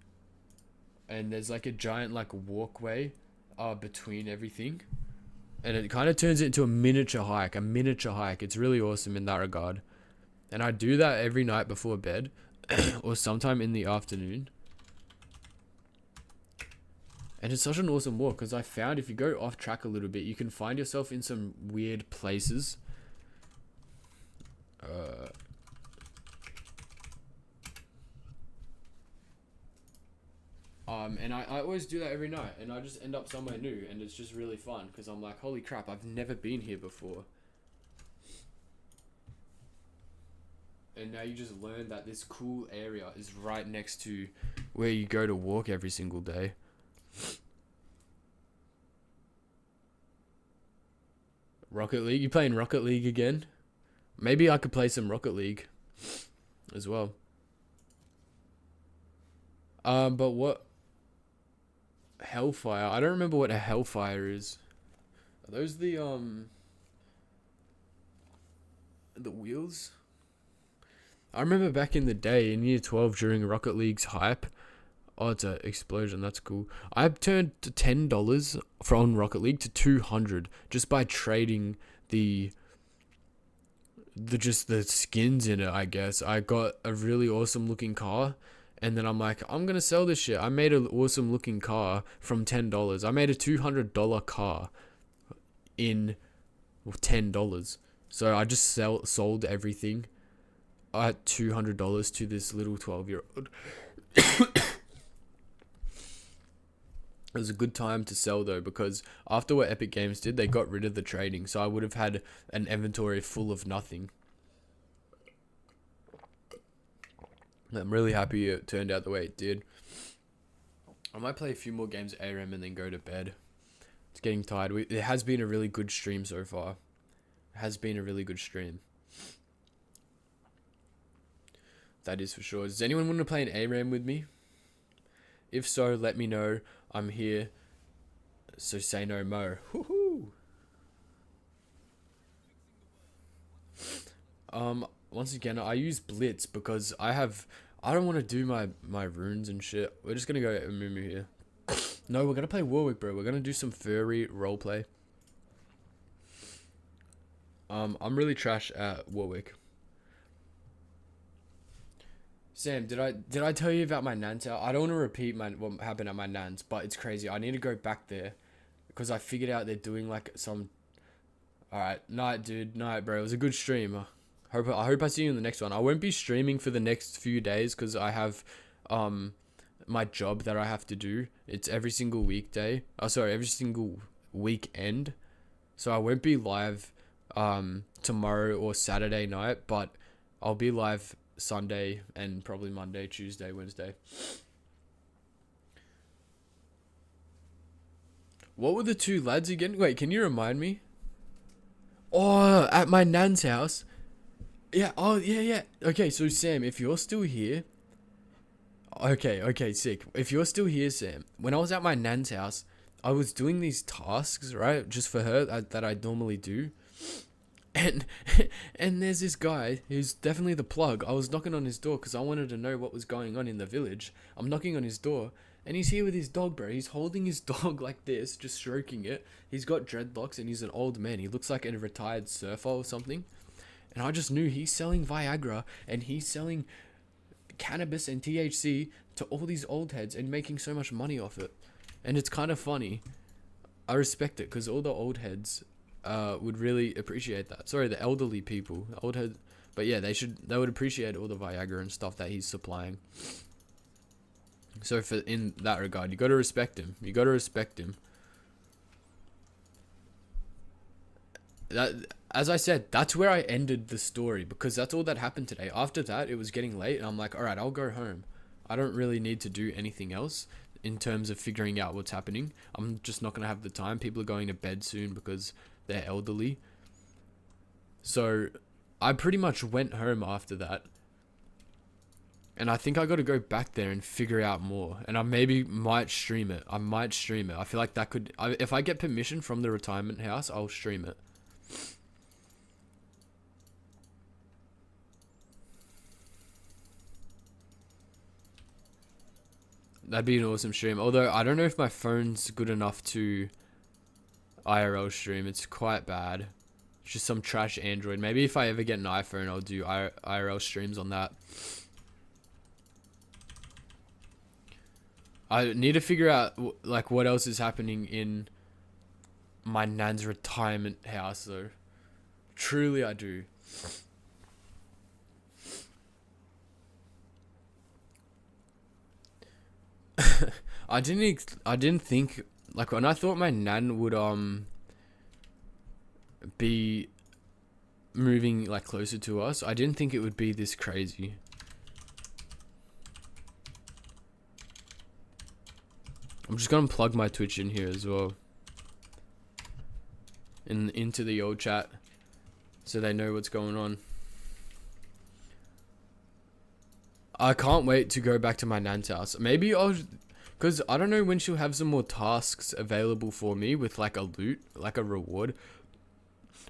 Speaker 1: And there's like a giant like walkway between everything. And it kind of turns it into a miniature hike. It's really awesome in that regard. And I do that every night before bed or sometime in the afternoon. And it's such an awesome walk, because I found if you go off track a little bit, you can find yourself in some weird places. And I always do that every night, and I just end up somewhere new, and it's just really fun, because I'm like, holy crap, I've never been here before. And now you just learn that this cool area is right next to where you go to walk every single day. Rocket League? You playing Rocket League again? Maybe I could play some Rocket League as well. But what? Hellfire? I don't remember what a Hellfire is. Are those the wheels? I remember back in the day in year 12 during Rocket League's hype. Oh, it's an explosion. That's cool. I've turned to $10 from Rocket League to 200 just by trading the skins in it, I guess. I got a really awesome looking car, and then I'm like, I'm gonna sell this shit. I made an awesome looking car from $10. I made a $200 car in $10. So I just sold everything at $200 to this little 12-year-old. It was a good time to sell though, because after what Epic Games did, they got rid of the trading, so I would have had an inventory full of nothing. I'm really happy it turned out the way it did. I might play a few more games ARAM and then go to bed. It's getting tired. It has been a really good stream so far. It has been a really good stream. That is for sure. Does anyone want to play an ARAM with me? If so, let me know. I'm here. So say no more. Woohoo! Once again, I use Blitz because I don't want to do my runes and shit. We're just gonna go Amumu here. No, we're gonna play Warwick, bro. We're gonna do some furry roleplay. I'm really trash at Warwick. Sam, did I tell you about my nan's house? I don't want to repeat what happened at my nan's, but it's crazy. I need to go back there because I figured out they're doing like some. All right, night, dude, night, bro. It was a good stream. I hope I see you in the next one. I won't be streaming for the next few days because I have my job that I have to do. It's every single weekday. Oh, sorry, every single weekend. So I won't be live tomorrow or Saturday night, but I'll be live Sunday and probably Monday, Tuesday, Wednesday. What were the two lads again? Wait, can you remind me? Oh, at my nan's house. Yeah, oh, yeah. Okay, so Sam, if you're still here... Okay, sick. If you're still here, Sam, when I was at my nan's house, I was doing these tasks, right? Just for her, that I normally do. And there's this guy who's definitely the plug. I was knocking on his door because I wanted to know what was going on in the village. I'm knocking on his door, and he's here with his dog, bro. He's holding his dog like this, just stroking it. He's got dreadlocks, and he's an old man. He looks like a retired surfer or something. And I just knew he's selling Viagra, and he's selling cannabis and THC to all these old heads and making so much money off it. And it's kind of funny. I respect it because all the old heads would really appreciate that. Sorry, the elderly people, old head, but yeah, they would appreciate all the Viagra and stuff that he's supplying. So in that regard, you got to respect him. You got to respect him. That, as I said, that's where I ended the story because that's all that happened today. After that, it was getting late, and I'm like, all right, I'll go home. I don't really need to do anything else in terms of figuring out what's happening. I'm just not gonna have the time. People are going to bed soon because they're elderly. So I pretty much went home after that. And I think I got to go back there and figure out more. And I maybe might stream it. I feel like that could... if I get permission from the retirement house, I'll stream it. That'd be an awesome stream. Although, I don't know if my phone's good enough to IRL stream. It's quite bad. It's just some trash Android. Maybe if I ever get an iPhone, I'll do IRL streams on that. I need to figure out like what else is happening in my nan's retirement house though. Truly I do. I didn't think like when I thought my nan would be moving like closer to us, I didn't think it would be this crazy. I'm just gonna plug my Twitch in here as well. Into the old chat. So they know what's going on. I can't wait to go back to my nan's house. Maybe because I don't know when she'll have some more tasks available for me with like a loot, like a reward.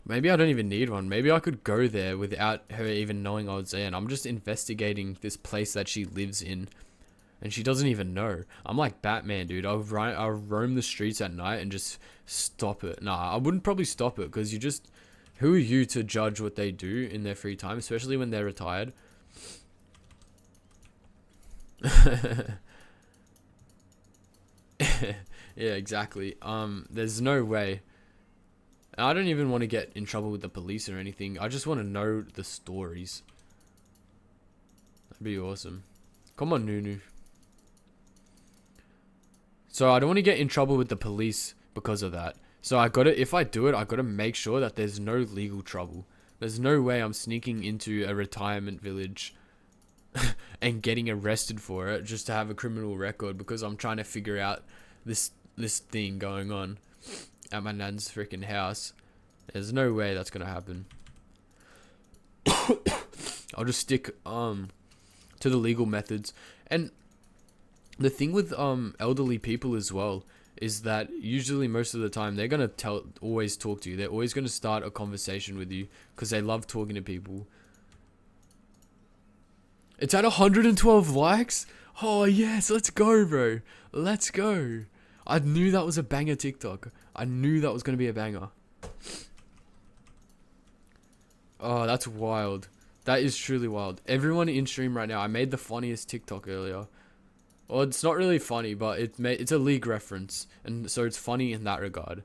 Speaker 1: Maybe I don't even need one. Maybe I could go there without her even knowing I was there. And I'm just investigating this place that she lives in. And she doesn't even know. I'm like Batman, dude. I'll roam the streets at night and just stop it. Nah, I wouldn't probably stop it because who are you to judge what they do in their free time, especially when they're retired? Yeah, exactly. There's no way. And I don't even want to get in trouble with the police or anything. I just want to know the stories. That'd be awesome. Come on, Nunu. So I don't want to get in trouble with the police because of that. So I gotta, if I do it, I gotta make sure that there's no legal trouble. There's no way I'm sneaking into a retirement village and getting arrested for it just to have a criminal record because I'm trying to figure out this thing going on at my nan's freaking house. There's no way that's gonna happen. I'll just stick to the legal methods. And the thing with elderly people as well is that usually most of the time they're gonna always talk to you. They're always gonna start a conversation with you because they love talking to people. It's at 112 likes. Oh yes, let's go, bro. Let's go. I knew that was a banger TikTok. I knew that was gonna be a banger. Oh, that's wild. That is truly wild. Everyone in stream right now, I made the funniest TikTok earlier. Well, it's not really funny, but it's a league reference, and so it's funny in that regard.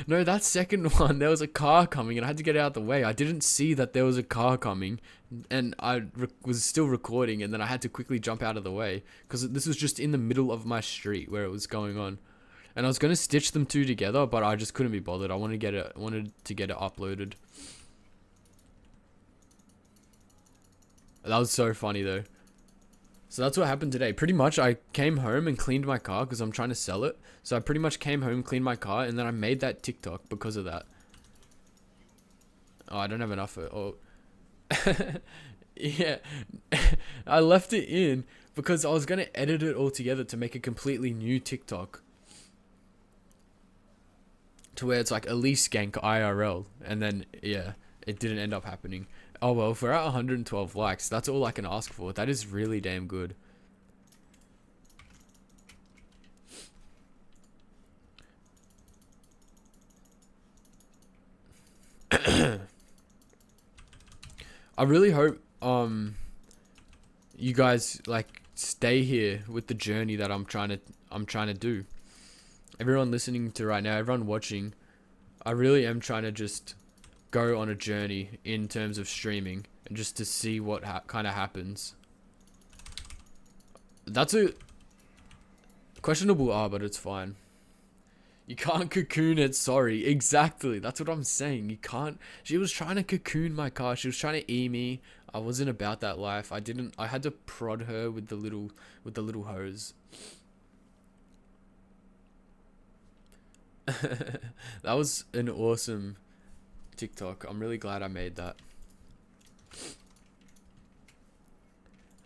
Speaker 1: No, that second one, there was a car coming, and I had to get out of the way. I didn't see that there was a car coming, and I was still recording, and then I had to quickly jump out of the way, because this was just in the middle of my street where it was going on. And I was going to stitch them two together, but I just couldn't be bothered. I wanted to get it uploaded. That was so funny, though. So that's what happened today. Pretty much, I came home and cleaned my car because I'm trying to sell it. So I pretty much came home, cleaned my car, and then I made that TikTok because of that. Oh, I don't have enough of it. Oh. Yeah. I left it in because I was going to edit it all together to make a completely new TikTok. To where it's like Elise Skank IRL. And then, yeah, it didn't end up happening. Oh well, if we're at 112 likes, that's all I can ask for. That is really damn good. I really hope you guys like stay here with the journey that I'm trying to do. Everyone listening to right now, everyone watching, I really am trying to just go on a journey in terms of streaming and just to see what kind of happens. That's a questionable but it's fine. You can't cocoon it, sorry. Exactly, that's what I'm saying. You can't. She was trying to cocoon my car. She was trying to me. I wasn't about that life. I had to prod her with the little hose. That was an awesome TikTok. I'm really glad I made that.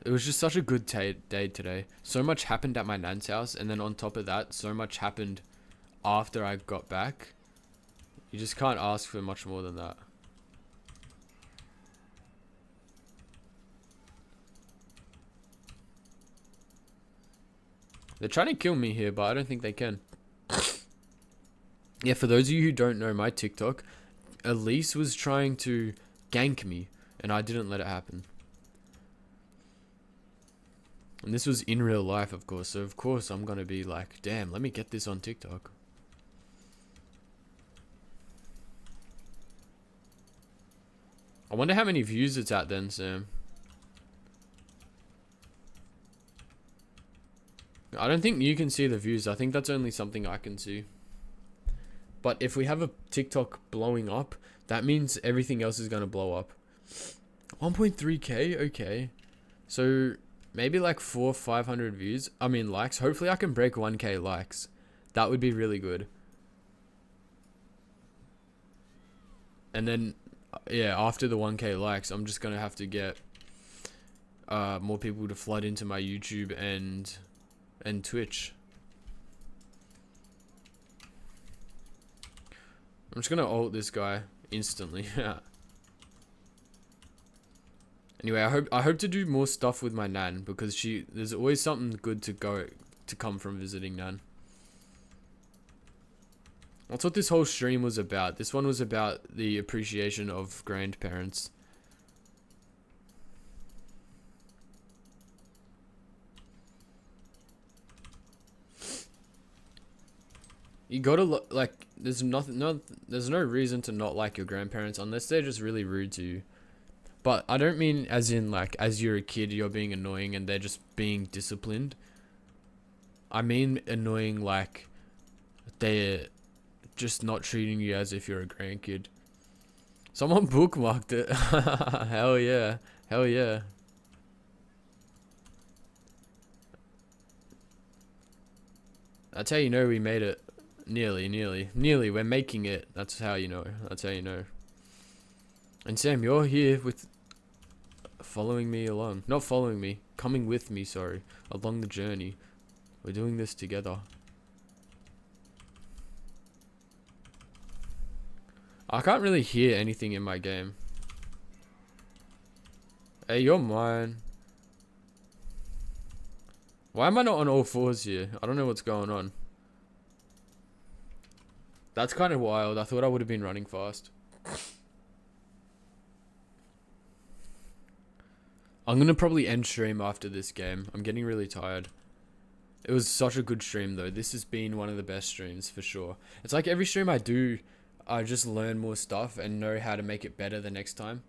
Speaker 1: It was just such a good day today. So much happened at my nan's house, and then on top of that, so much happened after I got back. You just can't ask for much more than that. They're trying to kill me here, but I don't think they can. Yeah, for those of you who don't know my TikTok, Elise was trying to gank me, and I didn't let it happen. And this was in real life, of course, so of course I'm gonna be like, damn, let me get this on TikTok. I wonder how many views it's at then, Sam. I don't think you can see the views. I think that's only something I can see. But if we have a TikTok blowing up, that means everything else is going to blow up. 1.3k? Okay. So, maybe like 400-500 views. I mean, likes. Hopefully I can break 1k likes. That would be really good. And then, yeah, after the 1k likes, I'm just going to have to get more people to flood into my YouTube and Twitch. I'm just gonna ult this guy instantly. Anyway, I hope to do more stuff with my nan because there's always something good to come from visiting nan. That's what this whole stream was about. This one was about the appreciation of grandparents. You gotta like. There's no reason to not like your grandparents unless they're just really rude to you. But I don't mean as in like as you're a kid you're being annoying and they're just being disciplined. I mean annoying like they're just not treating you as if you're a grandkid. Someone bookmarked it. Hell yeah. Hell yeah. That's how you know we made it. Nearly. We're making it. That's how you know. That's how you know. And Sam, you're here with following me along. Not following me. Coming with me, sorry. Along the journey. We're doing this together. I can't really hear anything in my game. Hey, you're mine. Why am I not on all fours here? I don't know what's going on. That's kind of wild. I thought I would have been running fast. I'm gonna probably end stream after this game. I'm getting really tired. It was such a good stream though. This has been one of the best streams for sure. It's like every stream I do, I just learn more stuff and know how to make it better the next time.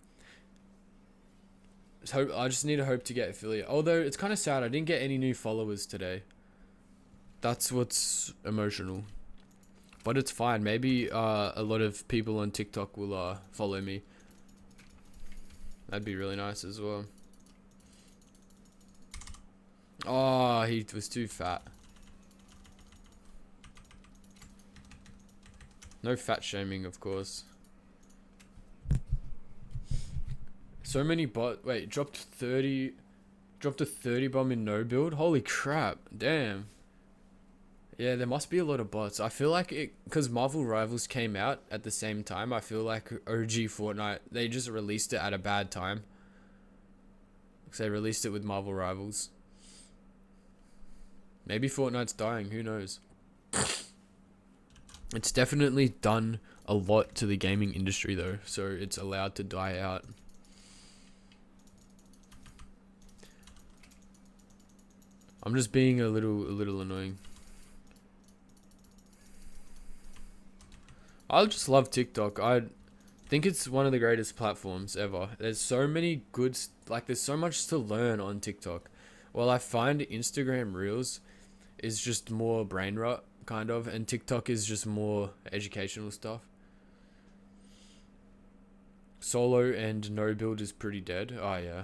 Speaker 1: So I just need to hope to get affiliate. Although it's kind of sad, I didn't get any new followers today. That's what's emotional. But it's fine. Maybe a lot of people on TikTok will follow me. That'd be really nice as well. Oh, he was too fat. No fat shaming, of course. So many wait, dropped a 30 bomb in no build? Holy crap, damn. Yeah, there must be a lot of bots. I feel like because Marvel Rivals came out at the same time, I feel like OG Fortnite, they just released it at a bad time. Because they released it with Marvel Rivals. Maybe Fortnite's dying, who knows. It's definitely done a lot to the gaming industry though, so it's allowed to die out. I'm just being a little annoying. I just love TikTok. I think it's one of the greatest platforms ever. There's so many good, like there's so much to learn on TikTok. Well, I find Instagram Reels is just more brain rot, kind of, and TikTok is just more educational stuff. Solo and no build is pretty dead. Oh, yeah.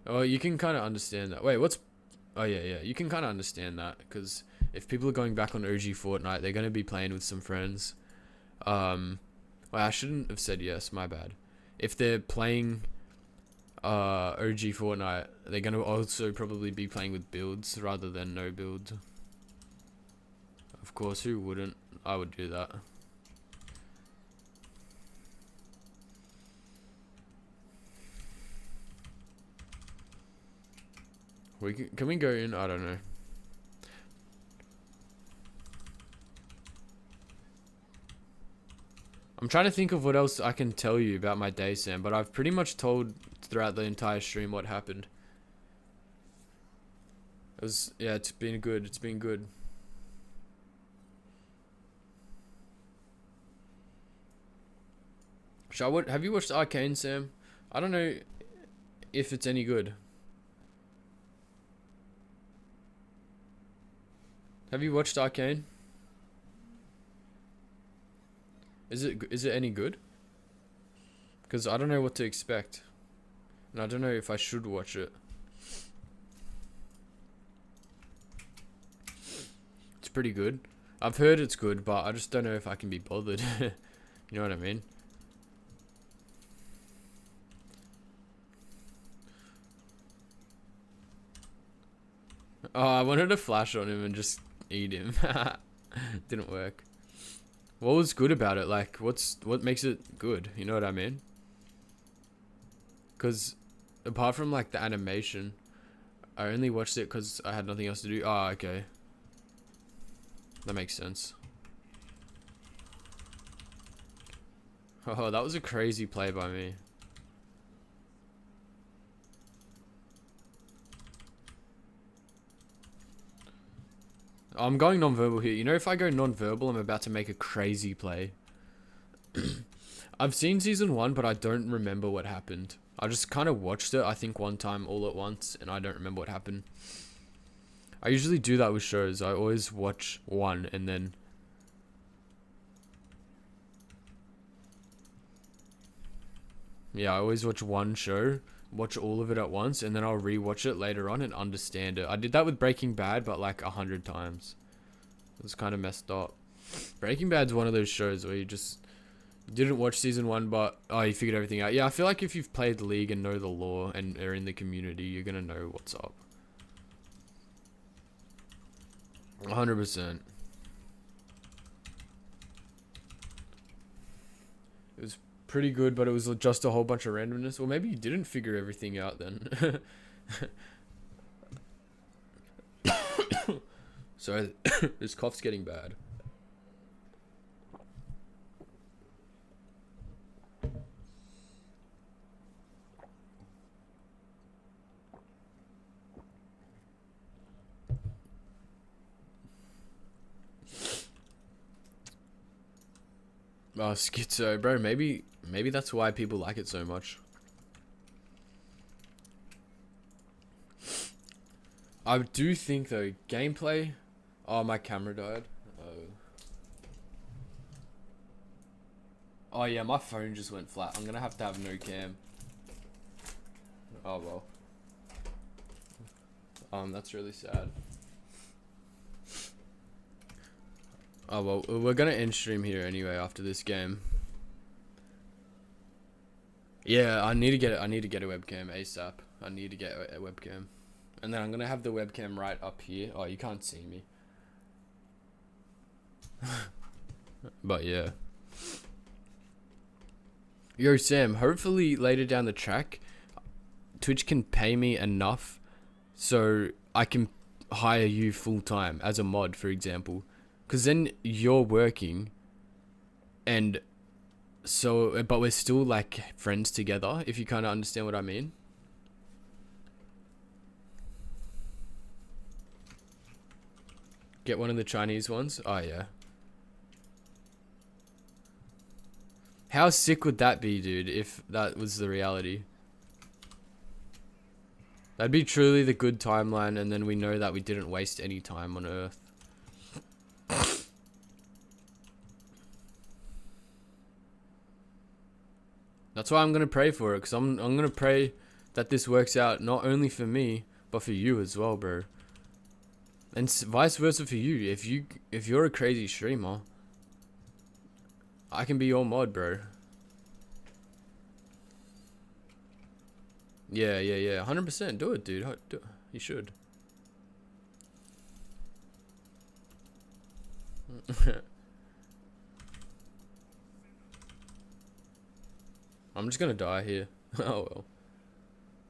Speaker 1: Oh, you can kind of understand that. Wait, what's... Oh, yeah. You can kind of understand that, because if people are going back on OG Fortnite, they're going to be playing with some friends. Well, I shouldn't have said yes, my bad. If they're playing OG Fortnite, they're going to also probably be playing with builds rather than no build. Of course, who wouldn't? I would do that. Can we go in? I don't know. I'm trying to think of what else I can tell you about my day, Sam, but I've pretty much told throughout the entire stream what happened. Yeah, it's been good. It's been good. Have you watched Arcane, Sam? I don't know if it's any good. Have you watched Arcane? Is it any good? Because I don't know what to expect. And I don't know if I should watch it. It's pretty good. I've heard it's good, but I just don't know if I can be bothered. You know what I mean? Oh, I wanted to flash on him and just eat him. Didn't work. What was good about it? Like, what makes it good? You know what I mean? Because apart from like the animation, I only watched it because I had nothing else to do. Oh, okay. That makes sense. Oh, that was a crazy play by me. I'm going non-verbal here. You know, if I go non-verbal, I'm about to make a crazy play. I've seen season 1, but I don't remember what happened. I just kind of watched it, I think, one time all at once, and I don't remember what happened. I usually do that with shows. I always watch one and then... Yeah, I always watch one show, watch all of it at once, and then I'll rewatch it later on and understand it. I did that with Breaking Bad, but like 100 times. It was kind of messed up. Breaking Bad's one of those shows where you just didn't watch season 1, but oh, you figured everything out. Yeah, I feel like if you've played the league and know the lore and are in the community, you're gonna know what's up. 100%. It was pretty good, but it was just a whole bunch of randomness. Well, maybe you didn't figure everything out then. Sorry, this cough's getting bad. Oh, schizo, bro. Maybe that's why people like it so much. I do think though, gameplay. Oh, my camera died. Oh yeah, my phone just went flat. I'm gonna have to have no cam. Oh well. That's really sad. Oh well, we're gonna end stream here anyway after this game. Yeah, I need to get a webcam ASAP. I need to get a webcam, and then I'm gonna have the webcam right up here. Oh, you can't see me. But yeah. Yo, Sam, hopefully later down the track, Twitch can pay me enough so I can hire you full time as a mod, for example. Because then you're working and so, but we're still like friends together, if you kind of understand what I mean. Get one of the Chinese ones? Oh, yeah. How sick would that be, dude, if that was the reality? That'd be truly the good timeline, and then we know that we didn't waste any time on Earth. That's why I'm going to pray for it, because I'm going to pray that this works out not only for me, but for you as well, bro. And vice versa for you. If you're a crazy streamer, I can be your mod, bro. Yeah. 100%. Do it, dude. You should. I'm just gonna die here. Oh well.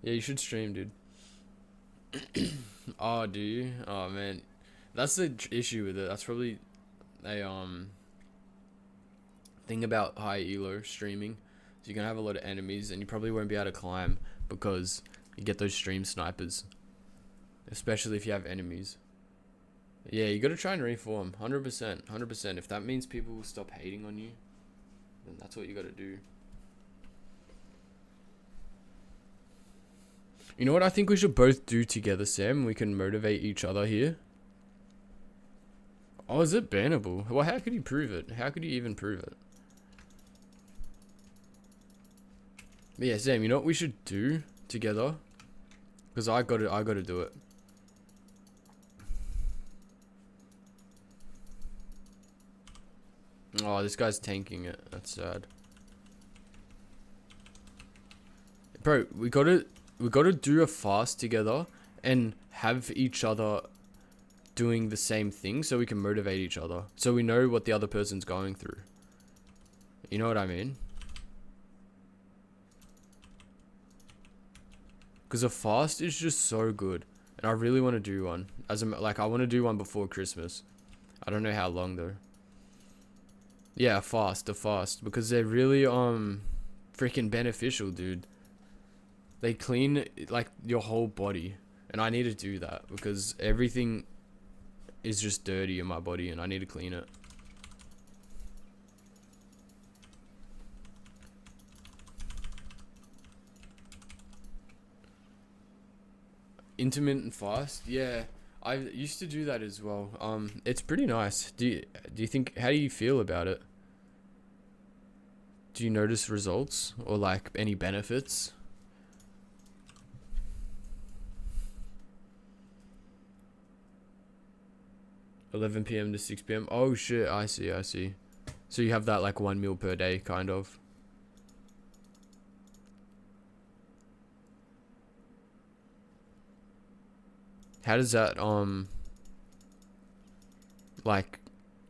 Speaker 1: Yeah, you should stream, dude. Oh, do you? Oh man, that's the issue with it. That's probably a thing about high elo streaming. So you're gonna have a lot of enemies, and you probably won't be able to climb because you get those stream snipers, especially if you have enemies. Yeah, you gotta try and reform. 100%, 100%. If that means people will stop hating on you, then that's what you gotta do. You know what I think we should both do together, Sam? We can motivate each other here. Oh, is it bannable? Well, how could you prove it? How could you even prove it? But yeah, Sam, you know what we should do together? Because I gotta do it. Oh, this guy's tanking it. That's sad. Bro, we gotta do a fast together and have each other doing the same thing so we can motivate each other. So we know what the other person's going through. You know what I mean? Because a fast is just so good. And I really want to do one. I want to do one before Christmas. I don't know how long though. Yeah, a fast. Because they're really, freaking beneficial, dude. They clean, like, your whole body. And I need to do that because everything is just dirty in my body and I need to clean it. Intermittent fast? Yeah. I used to do that as well. It's pretty nice. Do you think, how do you feel about it? Do you notice results or like any benefits? 11 p.m. to 6 p.m. Oh shit, I see, I see. So you have that like 1 meal per day kind of. How does that like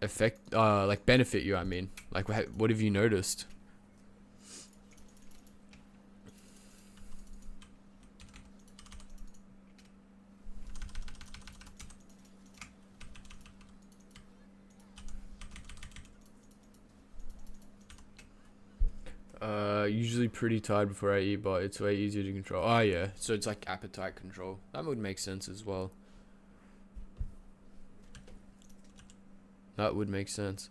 Speaker 1: affect like benefit you, I mean? Like what have you noticed? Usually pretty tired before I eat, but it's way easier to control. Oh yeah, so it's like appetite control. That would make sense as well. That would make sense.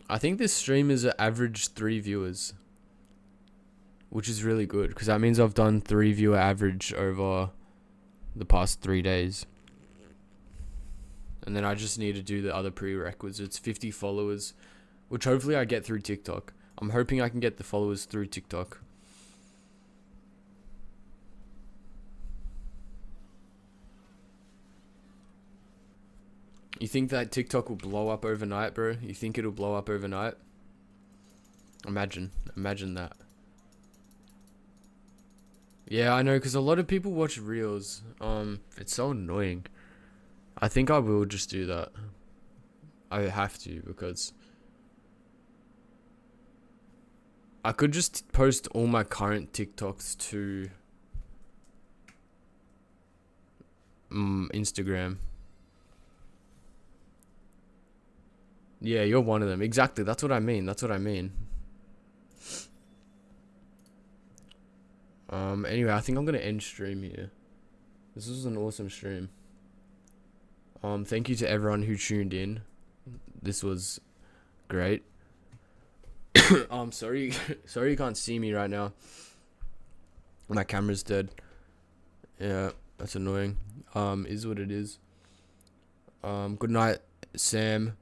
Speaker 1: I think this stream is an average 3 viewers, which is really good because that means I've done 3 viewer average over the past 3 days. And then I just need to do the other prerequisites, 50 followers, which hopefully I get through TikTok. I'm hoping I can get the followers through TikTok. You think that TikTok will blow up overnight, bro? You think it'll blow up overnight? Imagine that. Yeah, I know, because a lot of people watch Reels. It's so annoying. I think I will just do that. I have to, because I could just post all my current TikToks to Instagram. Yeah, you're one of them. Exactly. That's what I mean. Anyway, I think I'm gonna end stream here. This was an awesome stream. Thank you to everyone who tuned in. This was great. Sorry you can't see me right now. My camera's dead. Yeah, that's annoying. Is what it is. Good night, Sam.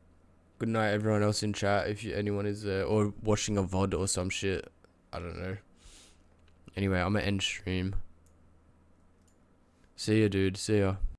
Speaker 1: Good night, everyone else in chat. If anyone is there or watching a VOD or some shit, I don't know. Anyway, I'm gonna end stream. See ya, dude. See ya.